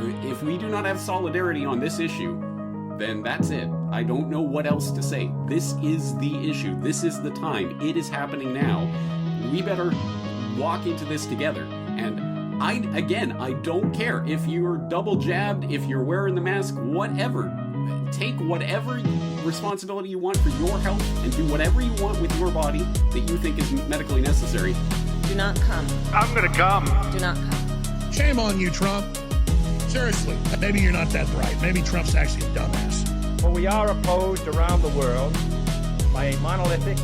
if we do not have solidarity on this issue, then that's it. I don't know what else to say. This is the issue. This is the time. It is happening now. We better walk into this together. And I don't care if you're double jabbed, if you're wearing the mask, whatever. Take whatever responsibility you want for your health and do whatever you want with your body that you think is medically necessary. Do not come. I'm gonna come. Do not come. Shame on you, Trump. Seriously, maybe you're not that bright. Maybe Trump's actually a dumbass. For we are opposed around the world by a monolithic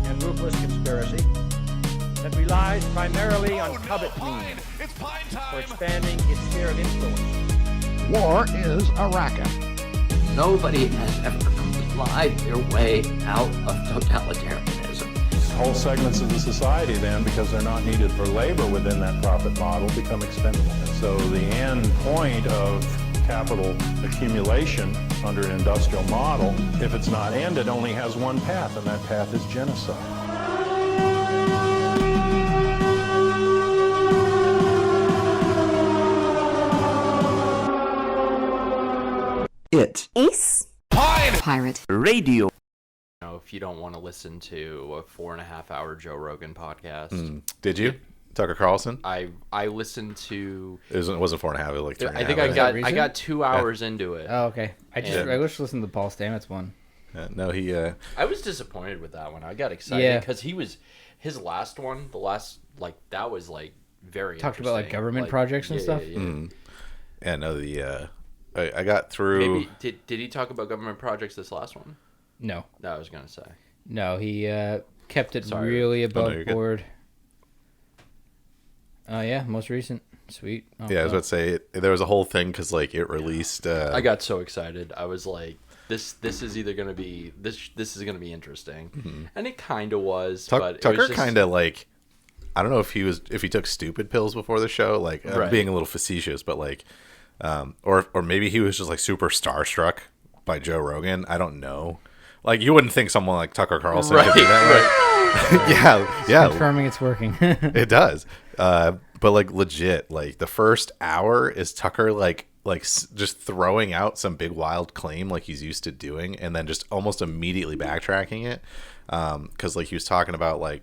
and ruthless conspiracy that relies primarily on covet means for expanding its sphere of influence. War is a racket. Nobody has ever complied their way out of totalitarianism. Whole segments of the society then, because they're not needed for labor within that profit model, become expendable. And so the end point of capital accumulation under an industrial model, if it's not ended, only has one path, and that path is genocide. It. Ace? Pirate. Radio. If you don't want to listen to a 4.5-hour Joe Rogan podcast. Did you? Tucker Carlson? I listened to... It wasn't 4.5, it was like 3.5. I think I got 2 hours into it. Oh, okay. I wish to listen to the Paul Stamets one. No, he... I was disappointed with that one. I got excited because his last one, that was like very Talked about like government projects and stuff? Yeah, no, I got through... Maybe, did he talk about government projects this last one? No. No, I was going to say. No, he kept it really above board. Oh, yeah, most recent. Sweet. Oh, I was about to say, there was a whole thing because, like, it released... I got so excited. I was like, this is either going to be... This is going to be interesting. Mm-hmm. And it kind of was, but Tucker kind of, like... I don't know if he took stupid pills before the show, like, being a little facetious, but, like... or maybe he was just, like, super starstruck by Joe Rogan. I don't know. Like, you wouldn't think someone like Tucker Carlson could do that, right? yeah. Confirming it's working. It does. But, like, legit, like, the first hour is Tucker, like just throwing out some big wild claim like he's used to doing, and then just almost immediately backtracking it. Because, like, he was talking about, like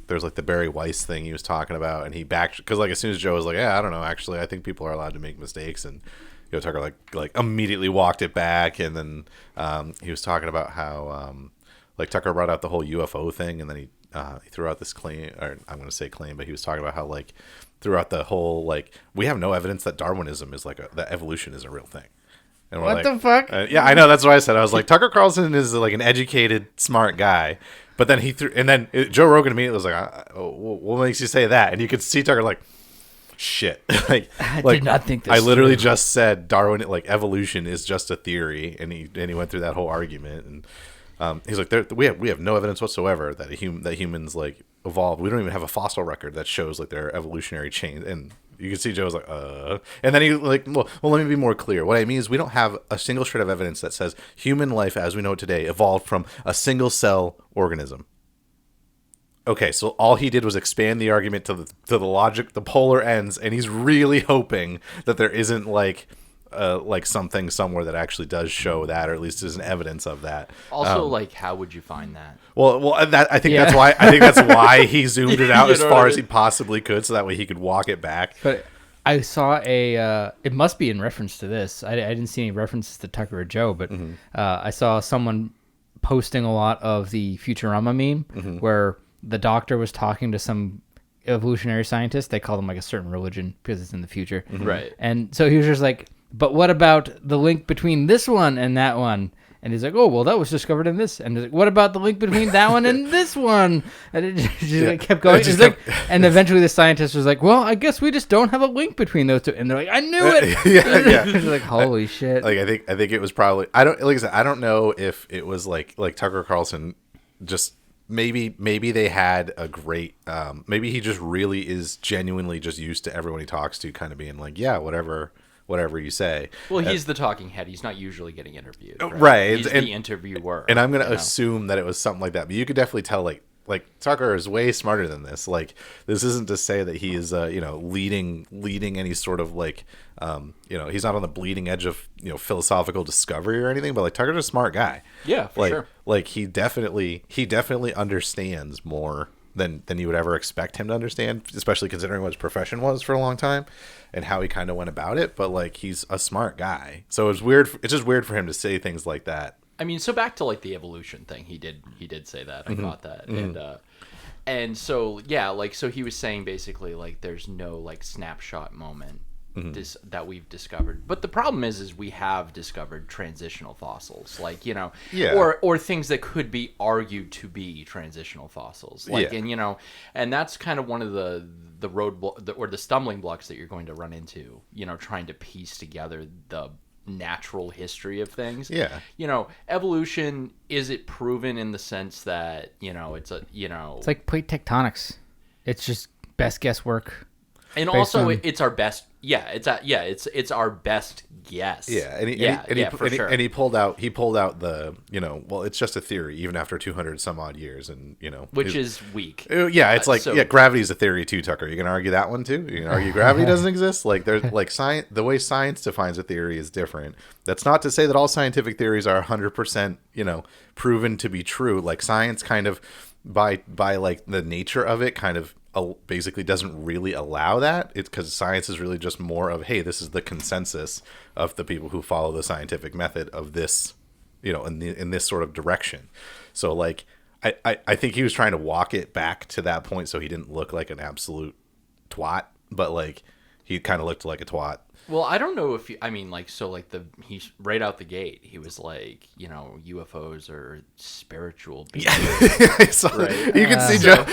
there's, like, the Barry Weiss thing he was talking about, and he because, like, as soon as Joe was like, yeah, I don't know, actually, I think people are allowed to make mistakes, and Tucker like immediately walked it back, and then he was talking about how like Tucker brought out the whole UFO thing, and then he threw out this claim, or I'm going to say claim, but he was talking about how, like, throughout the whole, like, we have no evidence that Darwinism is that evolution is a real thing. And what the fuck? Yeah, I know, that's what I said. I was like, Tucker Carlson is like an educated, smart guy, but then Joe Rogan immediately was like, what makes you say that? And you could see Tucker like, shit. I did not think this. I literally just said Darwin, like, evolution is just a theory, and he went through that whole argument, and he's like, we have no evidence whatsoever that humans, like, evolved. We don't even have a fossil record that shows, like, their evolutionary chain. And you can see Joe's like, and then he like, well, let me be more clear. What I mean is, we don't have a single shred of evidence that says human life as we know it today evolved from a single cell organism. Okay, so all he did was expand the argument to the logic, the polar ends, and he's really hoping that there isn't like something somewhere that actually does show that, or at least is an evidence of that. Also, like, how would you find that? Well, I think that's why he zoomed it out as far as he possibly could, so that way he could walk it back. But I saw it must be in reference to this. I didn't see any references to Tucker or Joe, but I saw someone posting a lot of the Futurama meme where the doctor was talking to some evolutionary scientist. They call them like a certain religion because it's in the future. Right. And so he was just like, but what about the link between this one and that one? And he's like, oh, well, that was discovered in this. And he's like, what about the link between that one and this one? And it just like, kept going. And eventually the scientist was like, well, I guess we just don't have a link between those two. And they're like, I knew it. It's like, holy shit. Like, I think it was probably, I don't know if it was like Tucker Carlson just, maybe they had a great, maybe he just really is genuinely just used to everyone he talks to kind of being like, yeah, whatever you say. Well, he's the talking head. He's not usually getting interviewed. Right. He's the interviewer. And I'm going to assume that it was something like that. But you could definitely tell, like, like Tucker is way smarter than this. Like, this isn't to say that he is, leading any sort of like, he's not on the bleeding edge of, philosophical discovery or anything, but like Tucker's a smart guy. Yeah, for sure. Like he definitely understands more than you would ever expect him to understand, especially considering what his profession was for a long time and how he kind of went about it. But like, he's a smart guy. So it's weird. It's just weird for him to say things like that. I mean, so back to like the evolution thing, he did say that. I got that. And so yeah, like, so he was saying basically like there's no like snapshot moment that we've discovered. But the problem is we have discovered transitional fossils, like, or things that could be argued to be transitional fossils, like, and that's kind of one of the the stumbling blocks that you're going to run into, trying to piece together the natural history of things. Evolution, is it proven in the sense that it's like plate tectonics, it's just best guesswork, and also it's our best it's our best guess. And he pulled out the it's just a theory even after 200 some odd years, and which is weak. It's like gravity is a theory too, Tucker. You can argue that one too. You can argue gravity doesn't exist. Like, there's like science, the way science defines a theory is different. That's not to say that all scientific theories are 100% proven to be true. Like, science kind of by like the nature of it kind of basically doesn't really allow that. It's because science is really just more of, hey, this is the consensus of the people who follow the scientific method of this, in this sort of direction. So like, I think he was trying to walk it back to that point so he didn't look like an absolute twat, but like he kind of looked like a twat. Well, I don't know if he's right out the gate. He was like, UFOs are spiritual beings. Right? You can see Joe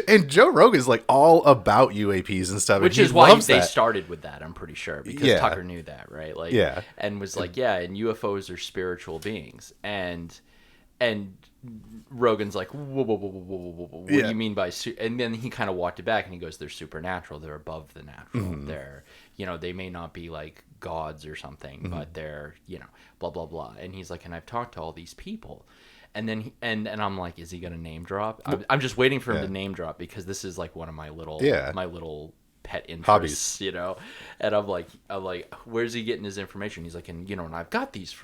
and Joe Rogan's like all about UAPs and stuff, which is why they started with that. I'm pretty sure because Tucker knew that, right? Like, and was like, and UFOs are spiritual beings, and Rogan's like, whoa, what do you mean by and then he kind of walked it back and he goes, they're supernatural, they're above the natural, they're they may not be like gods or something, but they're blah blah blah. And he's like, and I've talked to all these people, and then and I'm like, is he gonna name drop? I'm just waiting for him to name drop, because this is like one of my little pet interests, hobbies. And I'm like, where's he getting his information? He's like, and I've got these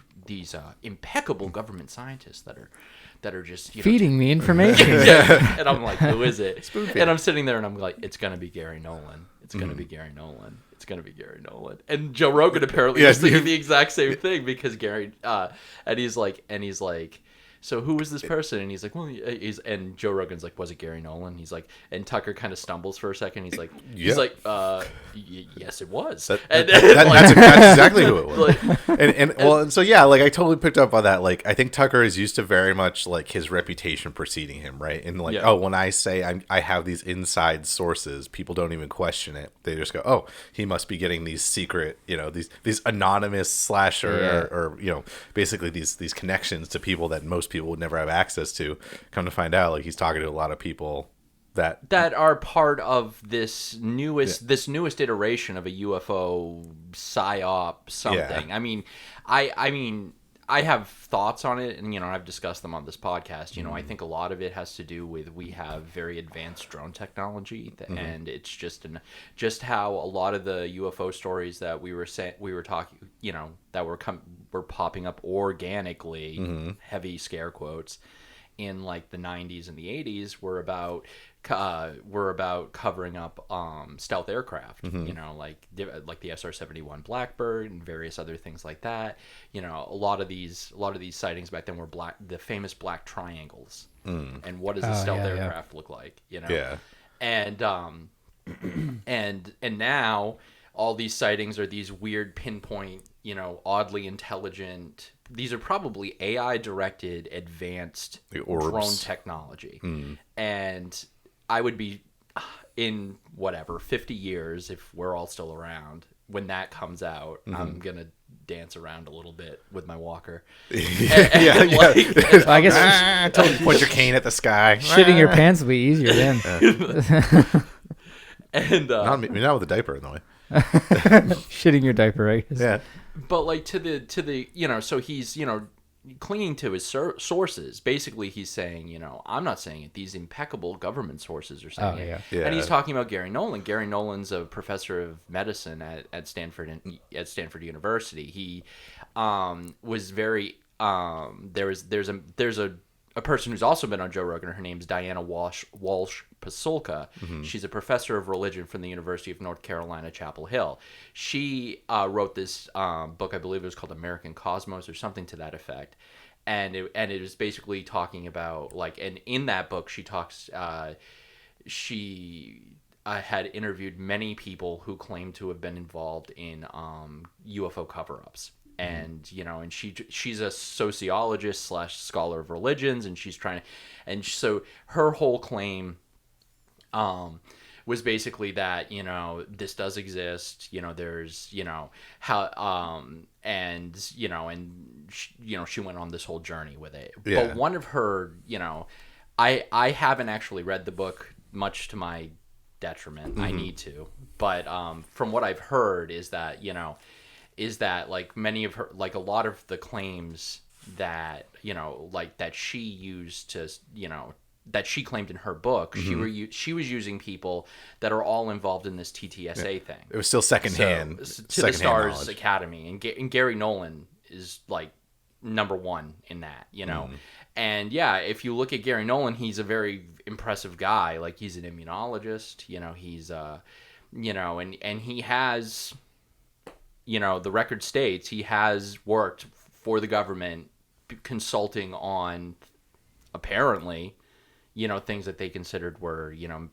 impeccable government scientists that are just feeding me information. And I'm like, who is it? And I'm sitting there and I'm like, it's gonna be Gary Nolan. It's gonna be Gary Nolan. It's gonna be Gary Nolan. And Joe Rogan apparently was thinking the exact same thing, because Gary and he's like, so who was this person? And he's like, well, and Joe Rogan's like, was it Gary Nolan? He's like, and Tucker kind of stumbles for a second. He's like, yes, it was. That's exactly who it was. I totally picked up on that. Like, I think Tucker is used to very much like his reputation preceding him, right? And like, when I say I have these inside sources, people don't even question it. They just go, oh, he must be getting these secret, these anonymous slasher or basically these connections to people that most people would never have access to. Come to find out, like, he's talking to a lot of people that are part of this newest iteration of a UFO psyop something. I mean, I have thoughts on it, and I've discussed them on this podcast. I think a lot of it has to do with we have very advanced drone technology, and it's just how a lot of the UFO stories that we were talking, that were popping up organically, heavy scare quotes, in like the 90s and the 80s were about covering up stealth aircraft, like the SR-71 Blackbird and various other things like that. A lot of these sightings back then were the famous black triangles. And what does a stealth aircraft look like? And now all these sightings are these weird pinpoint, oddly intelligent. These are probably AI-directed advanced drone technology. And I would be in 50 years, if we're all still around, when that comes out, I'm going to dance around a little bit with my walker. I guess point your cane at the sky. Shitting your pants will be easier then. And not with a diaper in the way. Shitting your diaper, right? Yeah. But like to the so he's clinging to his sources. Basically, he's saying, you know, I'm not saying it. These impeccable government sources are saying it. Yeah. And he's talking about Gary Nolan. Gary Nolan's a professor of medicine at Stanford University. He was very there's a person who's also been on Joe Rogan. Her name's Diana Walsh Pasulka. She's a professor of religion from the University of North Carolina, Chapel Hill. She wrote this book, I believe it was called American Cosmos or something to that effect. And it is basically talking about, like, and in that book she talks, she had interviewed many people who claim to have been involved in UFO cover-ups. And, you know, and she's a sociologist / scholar of religions, and she's trying to, and so her whole claim was basically that, you know, this does exist, you know, there's, you know, how, and, you know, and, you know, she went on this whole journey with it. Yeah. But one of her, you know, I haven't actually read the book, much to my detriment. I need to. But from what I've heard is that, you know, is that, like, many of her, like, a lot of the claims that, you know, like, that she used to, you know, that she claimed in her book, she was using people that are all involved in this TTSA thing. It was still secondhand. So, to secondhand the Stars knowledge. Academy. And Gary Nolan is, like, number one in that, you know. And, yeah, if you look at Gary Nolan, he's a very impressive guy. Like, he's an immunologist, you know, he's, you know, and he has... You know, the record states he has worked for the government consulting on, apparently, you know, things that they considered were, you know,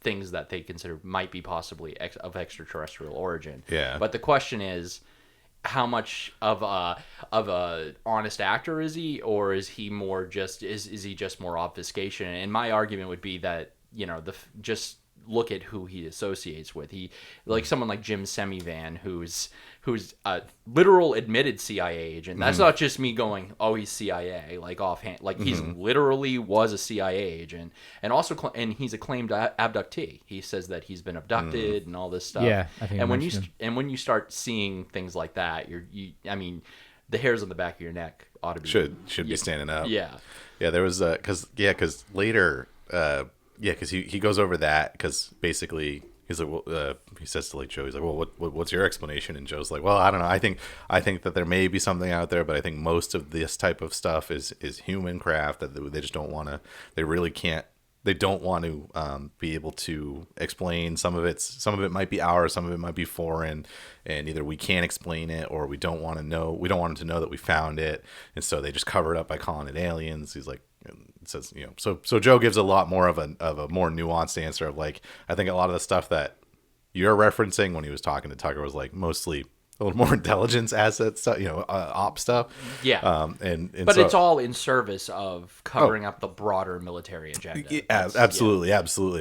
things that they considered might be possibly of extraterrestrial origin. Yeah. But the question is, how much of a honest actor is he, or is he more just is he just more obfuscation? And my argument would be that, you know, just look at who he associates with. He, like, someone like Jim Semivan, who's a literal admitted CIA agent. That's not just me going, oh, he's CIA, like, offhand. Like, he's literally was a CIA agent, and also and he's a claimed abductee. He says that he's been abducted and all this stuff. Yeah, I think when you start seeing things like that, I mean, the hairs on the back of your neck ought to be should be standing up. Yeah. There was because later. Because he goes over that, because basically he's like, well, he says to, like, Joe, he's like, well, what's your explanation? And Joe's like, well, I don't know. I think that there may be something out there, but I think most of this type of stuff is human craft that they just don't want to. They really can't. They don't want to be able to explain. Some of it might be ours, some of it might be foreign, and either we can't explain it or we don't want to know. We don't want them to know that we found it, and so they just cover it up by calling it aliens. He's like. It says, you know, so Joe gives a lot more of a more nuanced answer of, like, I think a lot of the stuff that you're referencing when he was talking to Tucker was, like, mostly a little more intelligence asset stuff, you know, op stuff. Yeah. But it's all in service of covering up the broader military agenda. Yeah, absolutely.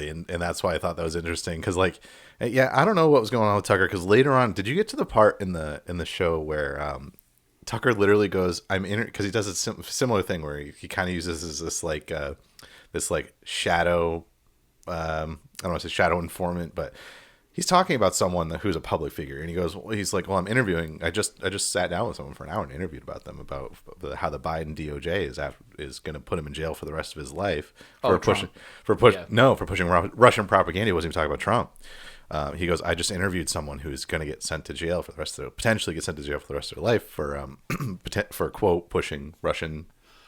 And that's why I thought that was interesting, because, like, yeah, I don't know what was going on with Tucker, because later on, did you get to the part in the show where Tucker literally goes, because he does a similar thing where he kind of uses this shadow, I don't want to say shadow informant, but he's talking about someone who's a public figure, and he's like, well, I'm interviewing. I just sat down with someone for an hour and interviewed about them about how the Biden DOJ is going to put him in jail for the rest of his life for pushing Russian propaganda. He wasn't even talking about Trump. He goes, I just interviewed someone who's going to get sent to jail for the rest of potentially get sent to jail for the rest of their life for quote pushing Russian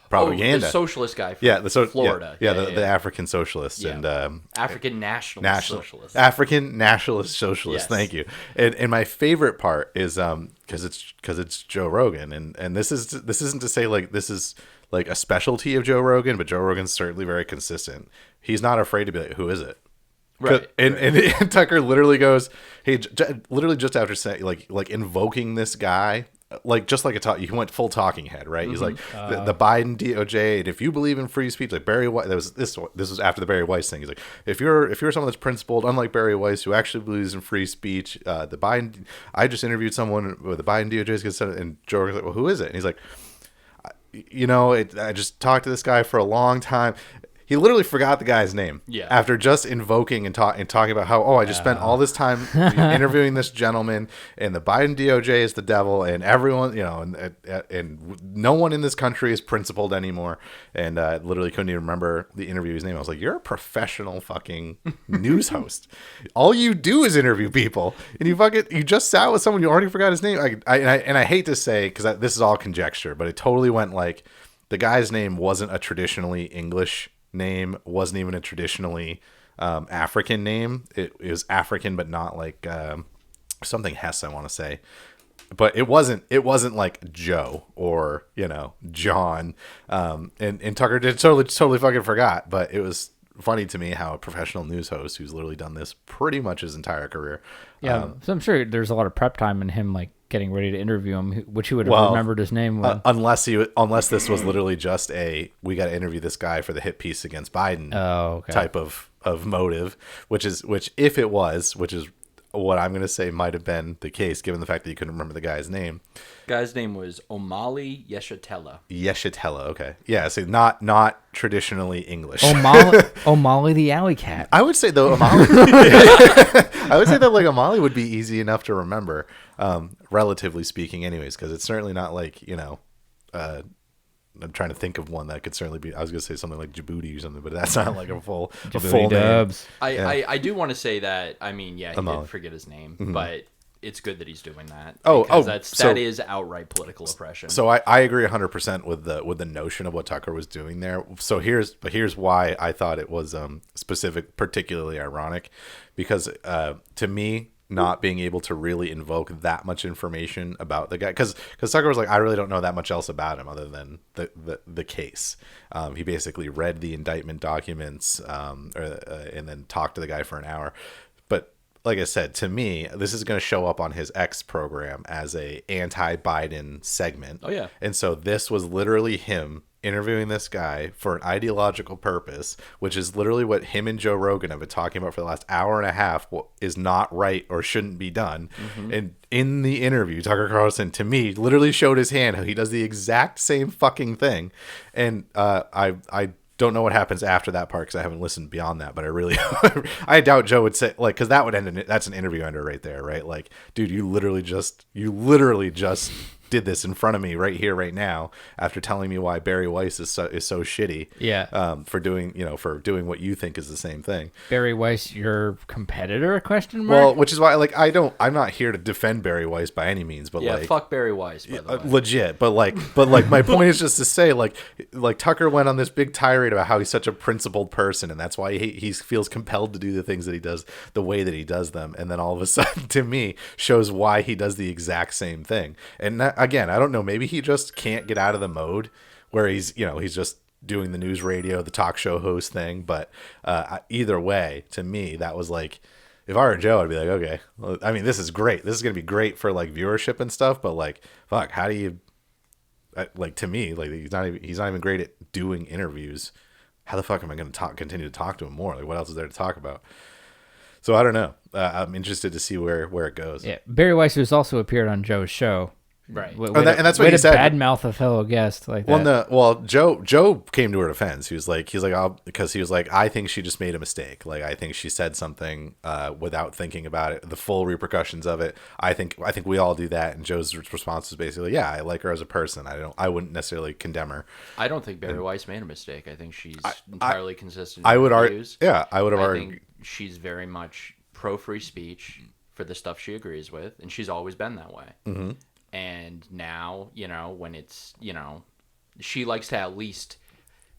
propaganda. The socialist guy from Florida. The African socialist and African nationalist socialist. African nationalist socialist. Yes. Thank you. And my favorite part is because it's Joe Rogan, and this isn't to say like this is like a specialty of Joe Rogan, but Joe Rogan's certainly very consistent. He's not afraid to be like, who is it? Right. And Tucker literally goes, hey, literally just after saying like invoking this guy, like just like he went full talking head, right? He's like the Biden DOJ, and if you believe in free speech, like Barry Weiss, this was after the Barry Weiss thing. He's like, if you're someone that's principled, unlike Barry Weiss, who actually believes in free speech, the Biden. I just interviewed someone with the Biden DOJ is going to send it, and Joe Rogan's like, well, who is it? And he's like, I just talked to this guy for a long time. He literally forgot the guy's name. Yeah. After just invoking and talking about how, I just spent all this time interviewing this gentleman, and the Biden DOJ is the devil, and everyone, and no one in this country is principled anymore. And I literally couldn't even remember the interviewer's name. I was like, you're a professional fucking news host. All you do is interview people, and you just sat with someone you already forgot his name. I hate to say, because this is all conjecture, but it totally went like the guy's name wasn't a traditionally English name, wasn't even a traditionally African name. It was African, but not like something Hess, I want to say. But it wasn't like Joe or John. And Tucker did totally fucking forgot. But it was funny to me how a professional news host who's literally done this pretty much his entire career. Yeah, so I'm sure there's a lot of prep time in him, like getting ready to interview him, which he would have remembered his name. Unless this was literally just we got to interview this guy for the hit piece against Biden type of motive, which is what I'm going to say might have been the case, given the fact that you couldn't remember the guy's name. Guy's name was Omali Yeshitela. Yeshitela, okay. Yeah, so not traditionally English. Omali the alley cat. I would say, though, Omali... I would say that, like, Omali would be easy enough to remember, relatively speaking anyways, because it's certainly not like, I'm trying to think of one that could certainly be. I was going to say something like Djibouti or something, but that's not like a full dubs. name. I do want to say that. I mean, he did forget his name, but it's good that he's doing that. That is outright political oppression. So I agree 100% with the notion of what Tucker was doing there. So here's why I thought it was particularly ironic, because to me, not being able to really invoke that much information about the guy, because Tucker was like, I really don't know that much else about him other than the case. He basically read the indictment documents and then talked to the guy for an hour. But like I said, to me, this is going to show up on his X program as a anti-Biden segment. Oh yeah. And so this was literally him interviewing this guy for an ideological purpose, which is literally what him and Joe Rogan have been talking about for the last hour and a half, is not right or shouldn't be done. Mm-hmm. And in the interview, Tucker Carlson, to me, literally showed his hand how he does the exact same fucking thing. And I don't know what happens after that part, because I haven't listened beyond that, but I really I doubt Joe would say, like, because that would end in, that's an interview ender right there, right? Like, dude, you literally just did this in front of me right here, right now, after telling me why Barry Weiss is so shitty. Yeah. For doing what you think is the same thing. Barry Weiss, your competitor? Question mark. Well, which is why, like, I'm not here to defend Barry Weiss by any means, but fuck Barry Weiss, by the way. Legit. But my point is just to say, like Tucker went on this big tirade about how he's such a principled person, and that's why he feels compelled to do the things that he does the way that he does them, and then all of a sudden, to me, shows why he does the exact same thing. And again, I don't know, maybe he just can't get out of the mode where he's just doing the news radio, the talk show host thing. But either way, to me, that was like, if I were Joe, I'd be like, okay, well, I mean, this is great. This is going to be great for like viewership and stuff. But like, fuck, how do you, like, to me, like, he's not even great at doing interviews. How the fuck am I going to continue to talk to him more? Like, what else is there to talk about? So I don't know. I'm interested to see where it goes. Yeah, Barry Weiss has also appeared on Joe's show. Right. And that's what he said. Badmouth a fellow guest like that. Well, Joe came to her defense. He was like, because he was like, I think she just made a mistake. Like, I think she said something without thinking about it, the full repercussions of it. I think we all do that. And Joe's response was basically, yeah, I like her as a person. I wouldn't necessarily condemn her. I don't think Barry Weiss made a mistake. I think she's entirely consistent. I would argue. Yeah, I would have argued. I think she's very much pro free speech for the stuff she agrees with, and she's always been that way. Mm-hmm. And now, when it's, she likes to at least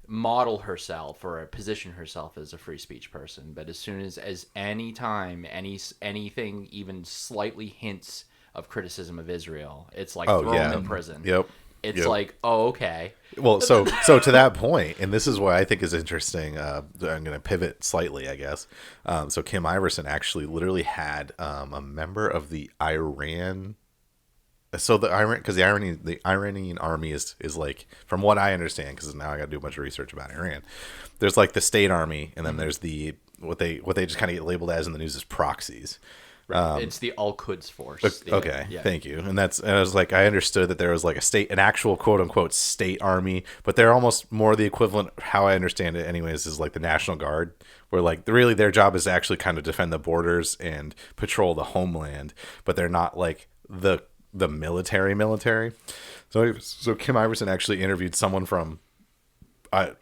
model herself or position herself as a free speech person. But as soon as any time, anything even slightly hints of criticism of Israel, it's like throw them in prison. Yep. It's like, oh, okay. Well, so to that point, and this is what I think is interesting. I'm going to pivot slightly, I guess. So Kim Iverson actually literally had a member of the Iran. So the Iranian army is like, from what I understand, because now I got to do a bunch of research about Iran. There's like the state army, and then there's what they just kind of get labeled as in the news as proxies. Right. It's the Al-Quds force. Okay, thank you. And I was like, I understood that there was like an actual quote unquote state army, but they're almost more the equivalent, how I understand it anyways, is like the National Guard, where like really their job is to actually kind of defend the borders and patrol the homeland, but they're not like the military. So Kim Iverson actually interviewed someone from, I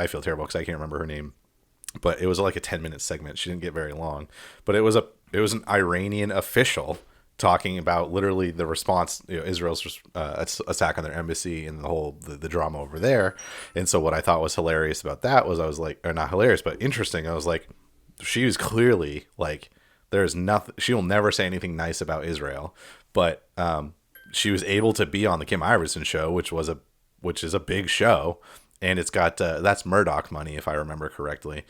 feel terrible because I can't remember her name, but it was like a 10-minute segment. She didn't get very long, but it was an Iranian official talking about literally the response, Israel's attack on their embassy and the whole the drama over there. And so what I thought was hilarious about that was, I was like, or not hilarious, but interesting. I was like, she was clearly like, there's nothing, she will never say anything nice about Israel, but she was able to be on the Kim Iverson show, which is a big show, and it's got that's Murdoch money, if I remember correctly.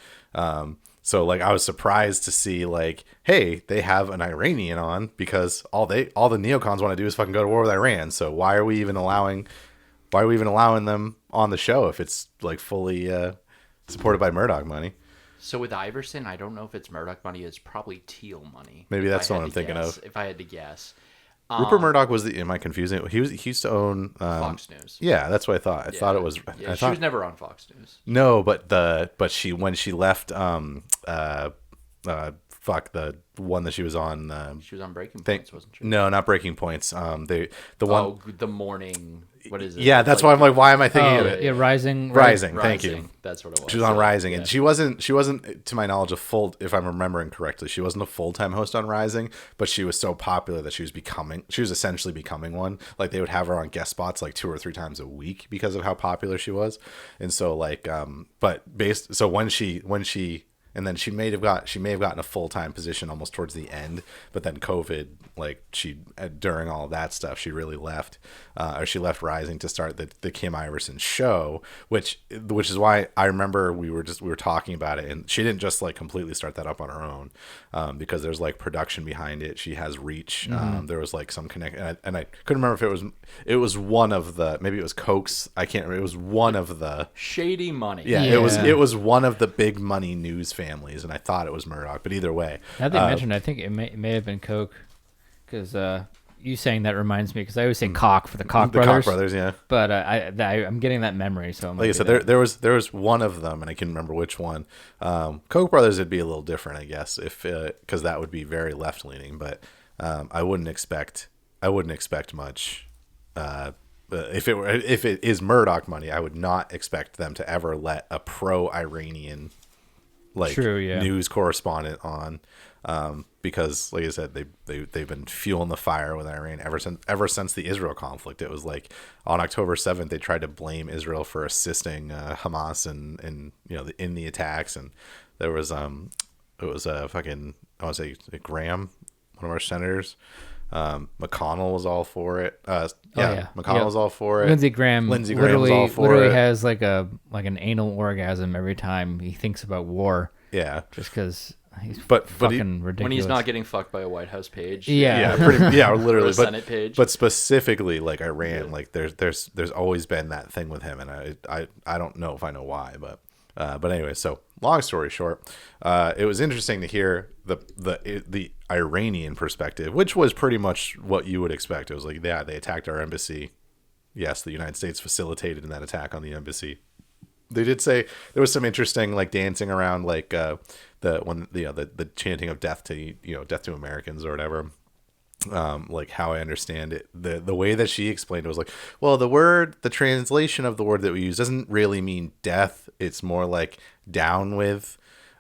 So like I was surprised to see like, hey, they have an Iranian on, because all the neocons want to do is fucking go to war with Iran. So why are we even allowing them on the show if it's like fully supported by Murdoch money? So with Iverson, I don't know if it's Murdoch money. It's probably Teal money. Maybe that's what I'm thinking of. If I had to guess. Rupert Murdoch was am I confusing? He used to own Fox News. Yeah, that's what I thought. I thought it was. Yeah, she was never on Fox News. No, but when she left the one that she was on. She was on Breaking Points, wasn't she? No, not Breaking Points. The morning. What is it? Yeah, that's why I'm like, why am I thinking of it? Yeah, Rising. Rising. Thank you. That's what it was. She was on Rising, and she wasn't, to my knowledge, if I'm remembering correctly, she wasn't a full-time host on Rising, but she was so popular that she was essentially becoming one. Like they would have her on guest spots like 2 or 3 times a week because of how popular she was. And so like, and then she may have gotten a full-time position almost towards the end, but then COVID, like during all of that stuff, she really left, or she left Rising to start the Kim Iverson show, which is why I remember we were talking about it, and she didn't just like completely start that up on her own, because there's like production behind it. She has reach. There was like some connect, and I couldn't remember if it was one of the, maybe it was Koch's. I can't remember. It was one of the shady money. Yeah, it was one of the big money news families, and I thought it was Murdoch, but either way. Now they mentioned, I think it may have been Koch, because you saying that reminds me, because I always say Koch for the Koch brothers. The Koch brothers, yeah. But I'm getting that memory, so like I said, there was one of them, and I can't remember which one. Koch brothers would be a little different, I guess, if because that would be very left leaning, but I wouldn't expect much. If it is Murdoch money, I would not expect them to ever let a pro-Iranian news correspondent on, because like I said, they've been fueling the fire with Iran ever since the Israel conflict. It was like on October 7th they tried to blame Israel for assisting Hamas and in the attacks, and there was it was fucking, I want to say Graham, one of our senators. McConnell was all for it. McConnell was all for it. Lindsey Graham was all for literally it. has like an anal orgasm every time he thinks about war. Yeah, just because he's fucking ridiculous. When he's not getting fucked by a White House page. Literally, or a Senate page. But specifically like Iran, like there's always been that thing with him, and I don't know if I know why, but anyway, so long story short, it was interesting to hear the Iranian perspective, which was pretty much what you would expect. It was like, yeah, they attacked our embassy. Yes, the United States facilitated in that attack on the embassy. They did say there was some interesting like dancing around, like the chanting of death to Americans or whatever. Like how I understand it, the way that she explained it was like, well, the translation of the word that we use doesn't really mean death. It's more like down with.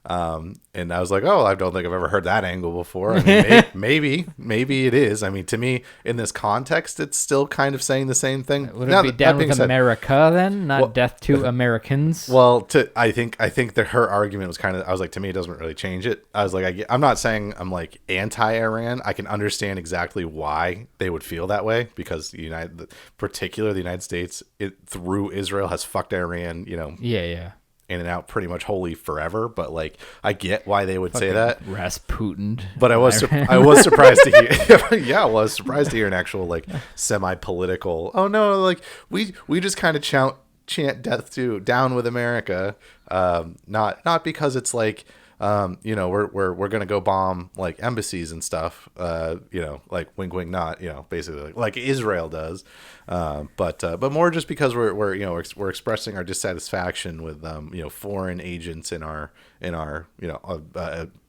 And I was like, oh, I don't think I've ever heard that angle before. I mean, maybe it is. I mean, to me, in this context, it's still kind of saying the same thing. Would it be down with America then, not death to Americans? Well, I think that her argument was kind of, I was like, to me, it doesn't really change it. I was like, I'm not saying I'm like anti-Iran. I can understand exactly why they would feel that way, because the United States, through Israel, has fucked Iran, Yeah. in and out pretty much wholly forever, but like I get why they would say that. Rasputin. But I was surprised to hear I was surprised to hear an actual like semi-political, oh no, like we just kind of chant death to down with America, not because it's like we're gonna go bomb like embassies and stuff, like wink wink not, basically like Israel does, but more just because we're expressing our dissatisfaction with foreign agents in our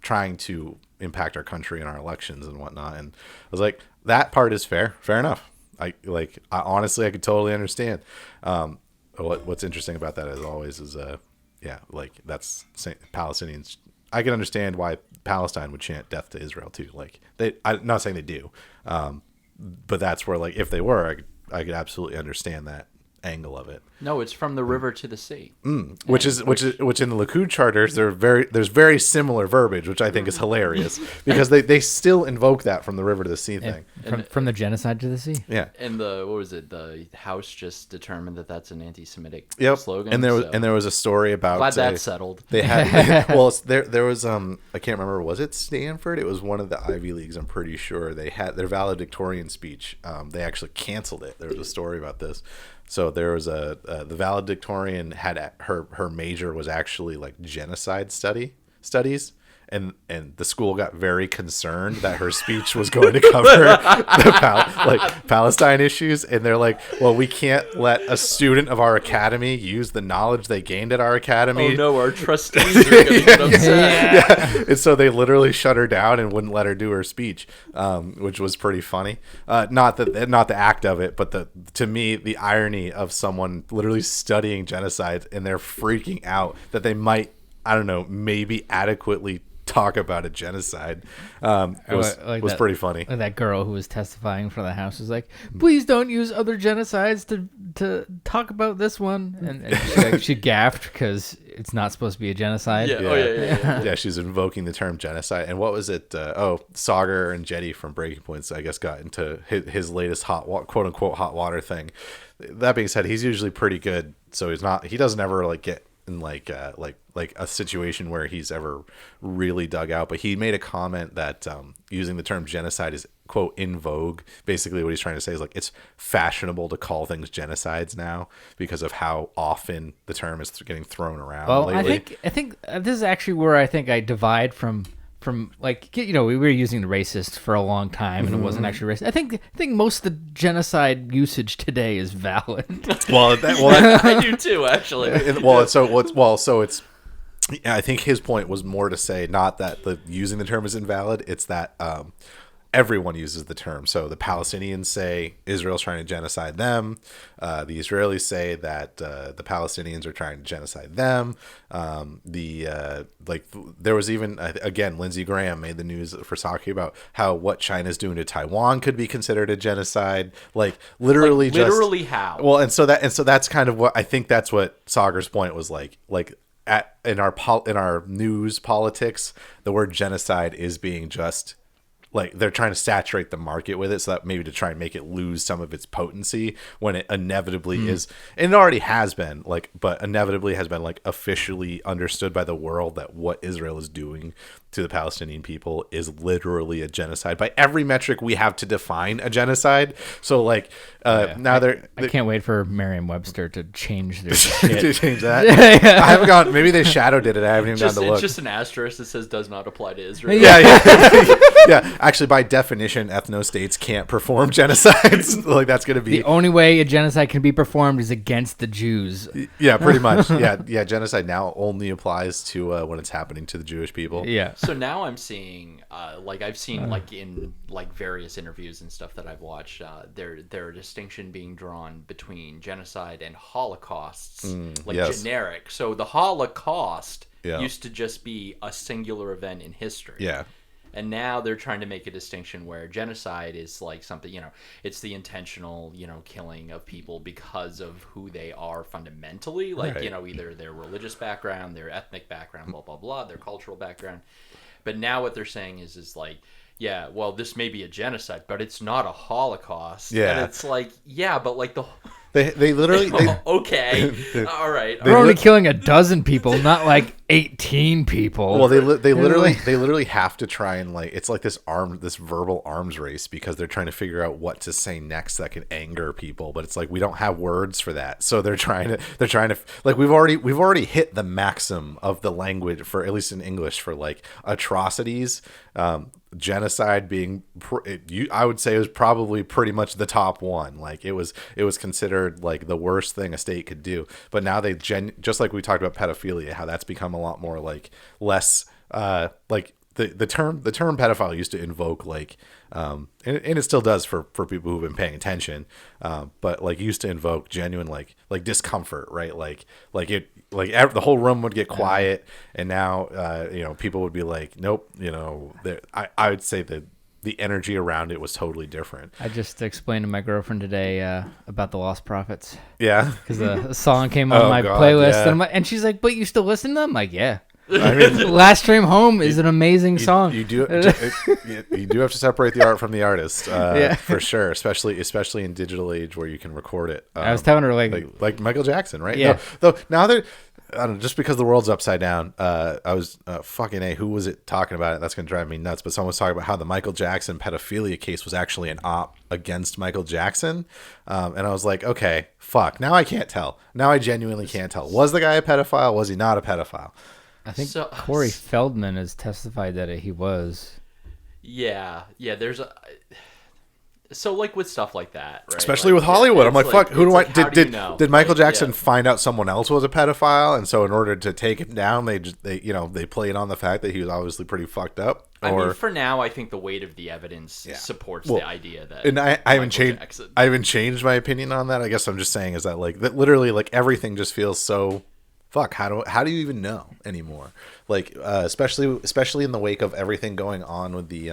trying to impact our country and our elections and whatnot. And I was like, that part is fair enough. I honestly I could totally understand. What's interesting about that as always is that's Palestinians. I can understand why Palestine would chant death to Israel too. Like I'm not saying they do, but that's where like if they were, I could absolutely understand that angle of it. No, it's from the river to the sea. Which in the Likud charters, there's very similar verbiage, which I think is hilarious because they still invoke that from the river to the sea thing. From the genocide to the sea. Yeah. And the House just determined that that's an anti-Semitic slogan. And there was a story about glad that's settled. They had there was I can't remember, was it Stanford? It was one of the Ivy Leagues, I'm pretty sure. They had their valedictorian speech. They actually canceled it. There was a story about this. So there was the valedictorian had her major was actually like genocide studies, and the school got very concerned that her speech was going to cover Palestine issues, and they're like, well, we can't let a student of our academy use the knowledge they gained at our academy. Oh no, our trustees are going to get upset. Yeah. And so they literally shut her down and wouldn't let her do her speech, which was pretty funny. Not the act of it, but to me the irony of someone literally studying genocide and they're freaking out that they might, I don't know, maybe adequately talk about a genocide. It was pretty funny. Like that girl who was testifying for the House was like, please don't use other genocides to talk about this one, and she gaffed because it's not supposed to be a genocide. Yeah, she's invoking the term genocide. And what was it? Sagar and Jetty from Breaking Points, I guess, got into his latest quote unquote hot water thing. That being said, he's usually pretty good, so he doesn't ever like get in like a situation where he's ever really dug out. But he made a comment that using the term genocide is quote in vogue. Basically what he's trying to say is like it's fashionable to call things genocides now because of how often the term is getting thrown around lately. I think this is actually where I think I divide from like, we were using the racist for a long time and it wasn't actually racist. I think most of the genocide usage today is valid. I do too, actually. I think his point was more to say not that using the term is invalid, it's that everyone uses the term. So the Palestinians say Israel's trying to genocide them. The Israelis say that the Palestinians are trying to genocide them. There was even, again, Lindsey Graham made the news for talking about how what China's doing to Taiwan could be considered a genocide. Literally how? Well, and so that's kind of what I think that's what Sagar's point was like. In our news politics, the word genocide is being just they're trying to saturate the market with it, so that maybe to try and make it lose some of its potency when it inevitably is, and it already has been but inevitably has been officially understood by the world that what Israel is doing to the Palestinian people is literally a genocide by every metric we have to define a genocide. So now I can't wait for Merriam-Webster to change their shit. To change that. I haven't gone. Maybe they shadowed it. I haven't even gone to look. It's just an asterisk that says does not apply to Israel. Yeah. Actually, by definition, ethno-states can't perform genocides. That's going to be the only way a genocide can be performed is against the Jews. Yeah, pretty much. Yeah. Genocide now only applies to when it's happening to the Jewish people. Yeah. So now I'm seeing, I've seen in various interviews and stuff that I've watched, there a distinction being drawn between genocide and holocausts, generic. So the Holocaust used to just be a singular event in history. Yeah. And now they're trying to make a distinction where genocide is something, it's the intentional, killing of people because of who they are fundamentally, either their religious background, their ethnic background, blah, blah, blah, their cultural background. But now what they're saying is this may be a genocide, but it's not a Holocaust. Yeah. And it's but They literally Okay. All right. We're only killing 12 people, not like 18 people. Well, they literally have to try and like it's like this verbal arms race because they're trying to figure out what to say next that can anger people, but it's like we don't have words for that, so they're trying to like we've already hit the maxim of the language for at least in English for like atrocities. Genocide being I would say it was probably pretty much the top one. Like it was considered like the worst thing a state could do, but now they just like we talked about pedophilia, how that's become a lot more like less like the term pedophile used to invoke like and it still does for people who've been paying attention, but like used to invoke genuine like discomfort, right? Like the whole room would get quiet, and now people would be like, nope, I would say that the energy around it was totally different. I just explained to my girlfriend today about the Lost Prophets. Yeah, because a song came on my playlist, and she's like, "But you still listen to them?" I'm like, yeah. I mean, Last Train Home is an amazing song. You do have to separate the art from the artist, for sure. Especially in digital age where you can record it. I was telling her like Michael Jackson, right? Yeah. Though now that I don't know, just because the world's upside down, I was who was it talking about it? That's gonna drive me nuts. But someone was talking about how the Michael Jackson pedophilia case was actually an op against Michael Jackson, and I was like, okay, fuck. Now I can't tell. Now I genuinely can't tell. Was the guy a pedophile? Was he not a pedophile? I think Corey Feldman has testified that he was. Yeah. There's so like with stuff like that, right? Especially like, with Hollywood, I'm like, fuck. Who do I? Did Michael Jackson find out someone else was a pedophile, and so in order to take him down, they played on the fact that he was obviously pretty fucked up. I mean, for now, I think the weight of the evidence supports the idea that. And I haven't changed my opinion on that. I guess I'm just saying is that like that literally like everything just feels so. Fuck, how do you even know anymore? Like especially in the wake of everything going on with the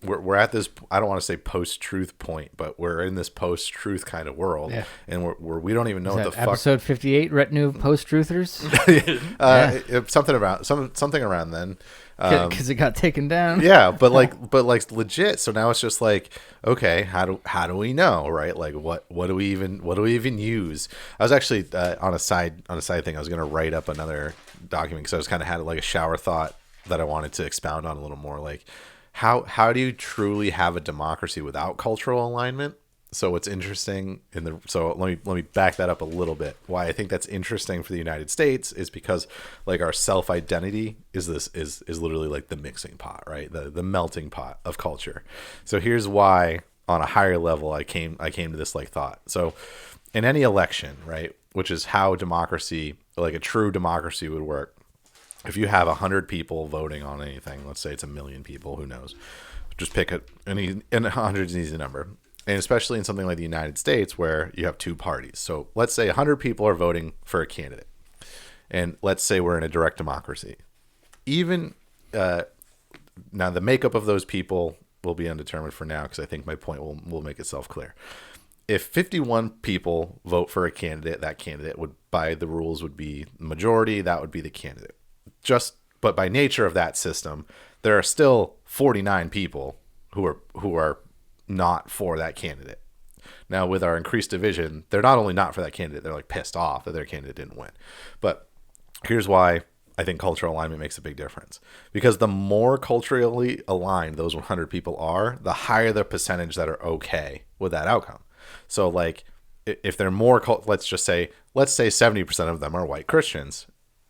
we're at this, I don't want to say post-truth point, but we're in this post-truth kind of world, and we don't even know what the fuck. Episode 58, retinue of post-truthers. Something around then. Because it got taken down. Yeah, but legit. So now it's just like, okay, how do we know, right? Like what do we even use? I was actually on a side thing. I was gonna write up another document because I was kind of had like a shower thought that I wanted to expound on a little more. Like how do you truly have a democracy without cultural alignment? So what's interesting let me back that up a little bit. Why I think that's interesting for the United States is because like our self-identity is literally like the mixing pot, right? The melting pot of culture. So here's why on a higher level I came to this like thought. So in any election, right, which is how democracy, like a true democracy would work. If you have 100 people voting on anything, let's say it's 1 million people, who knows? Just pick and 100 is an easy number. And especially in something like the United States where you have two parties. So let's say 100 people are voting for a candidate. And let's say we're in a direct democracy. Even now the makeup of those people will be undetermined for now because I think my point will make itself clear. If 51 people vote for a candidate, that candidate would, by the rules, would be the majority. That would be the candidate. But by nature of that system, there are still 49 people who are not for that candidate. Now, with our increased division, they're not only not for that candidate, they're like pissed off that their candidate didn't win. But here's why I think cultural alignment makes a big difference. Because the more culturally aligned those 100 people are, the higher the percentage that are okay with that outcome. So like if they're more, let's say 70% of them are white Christians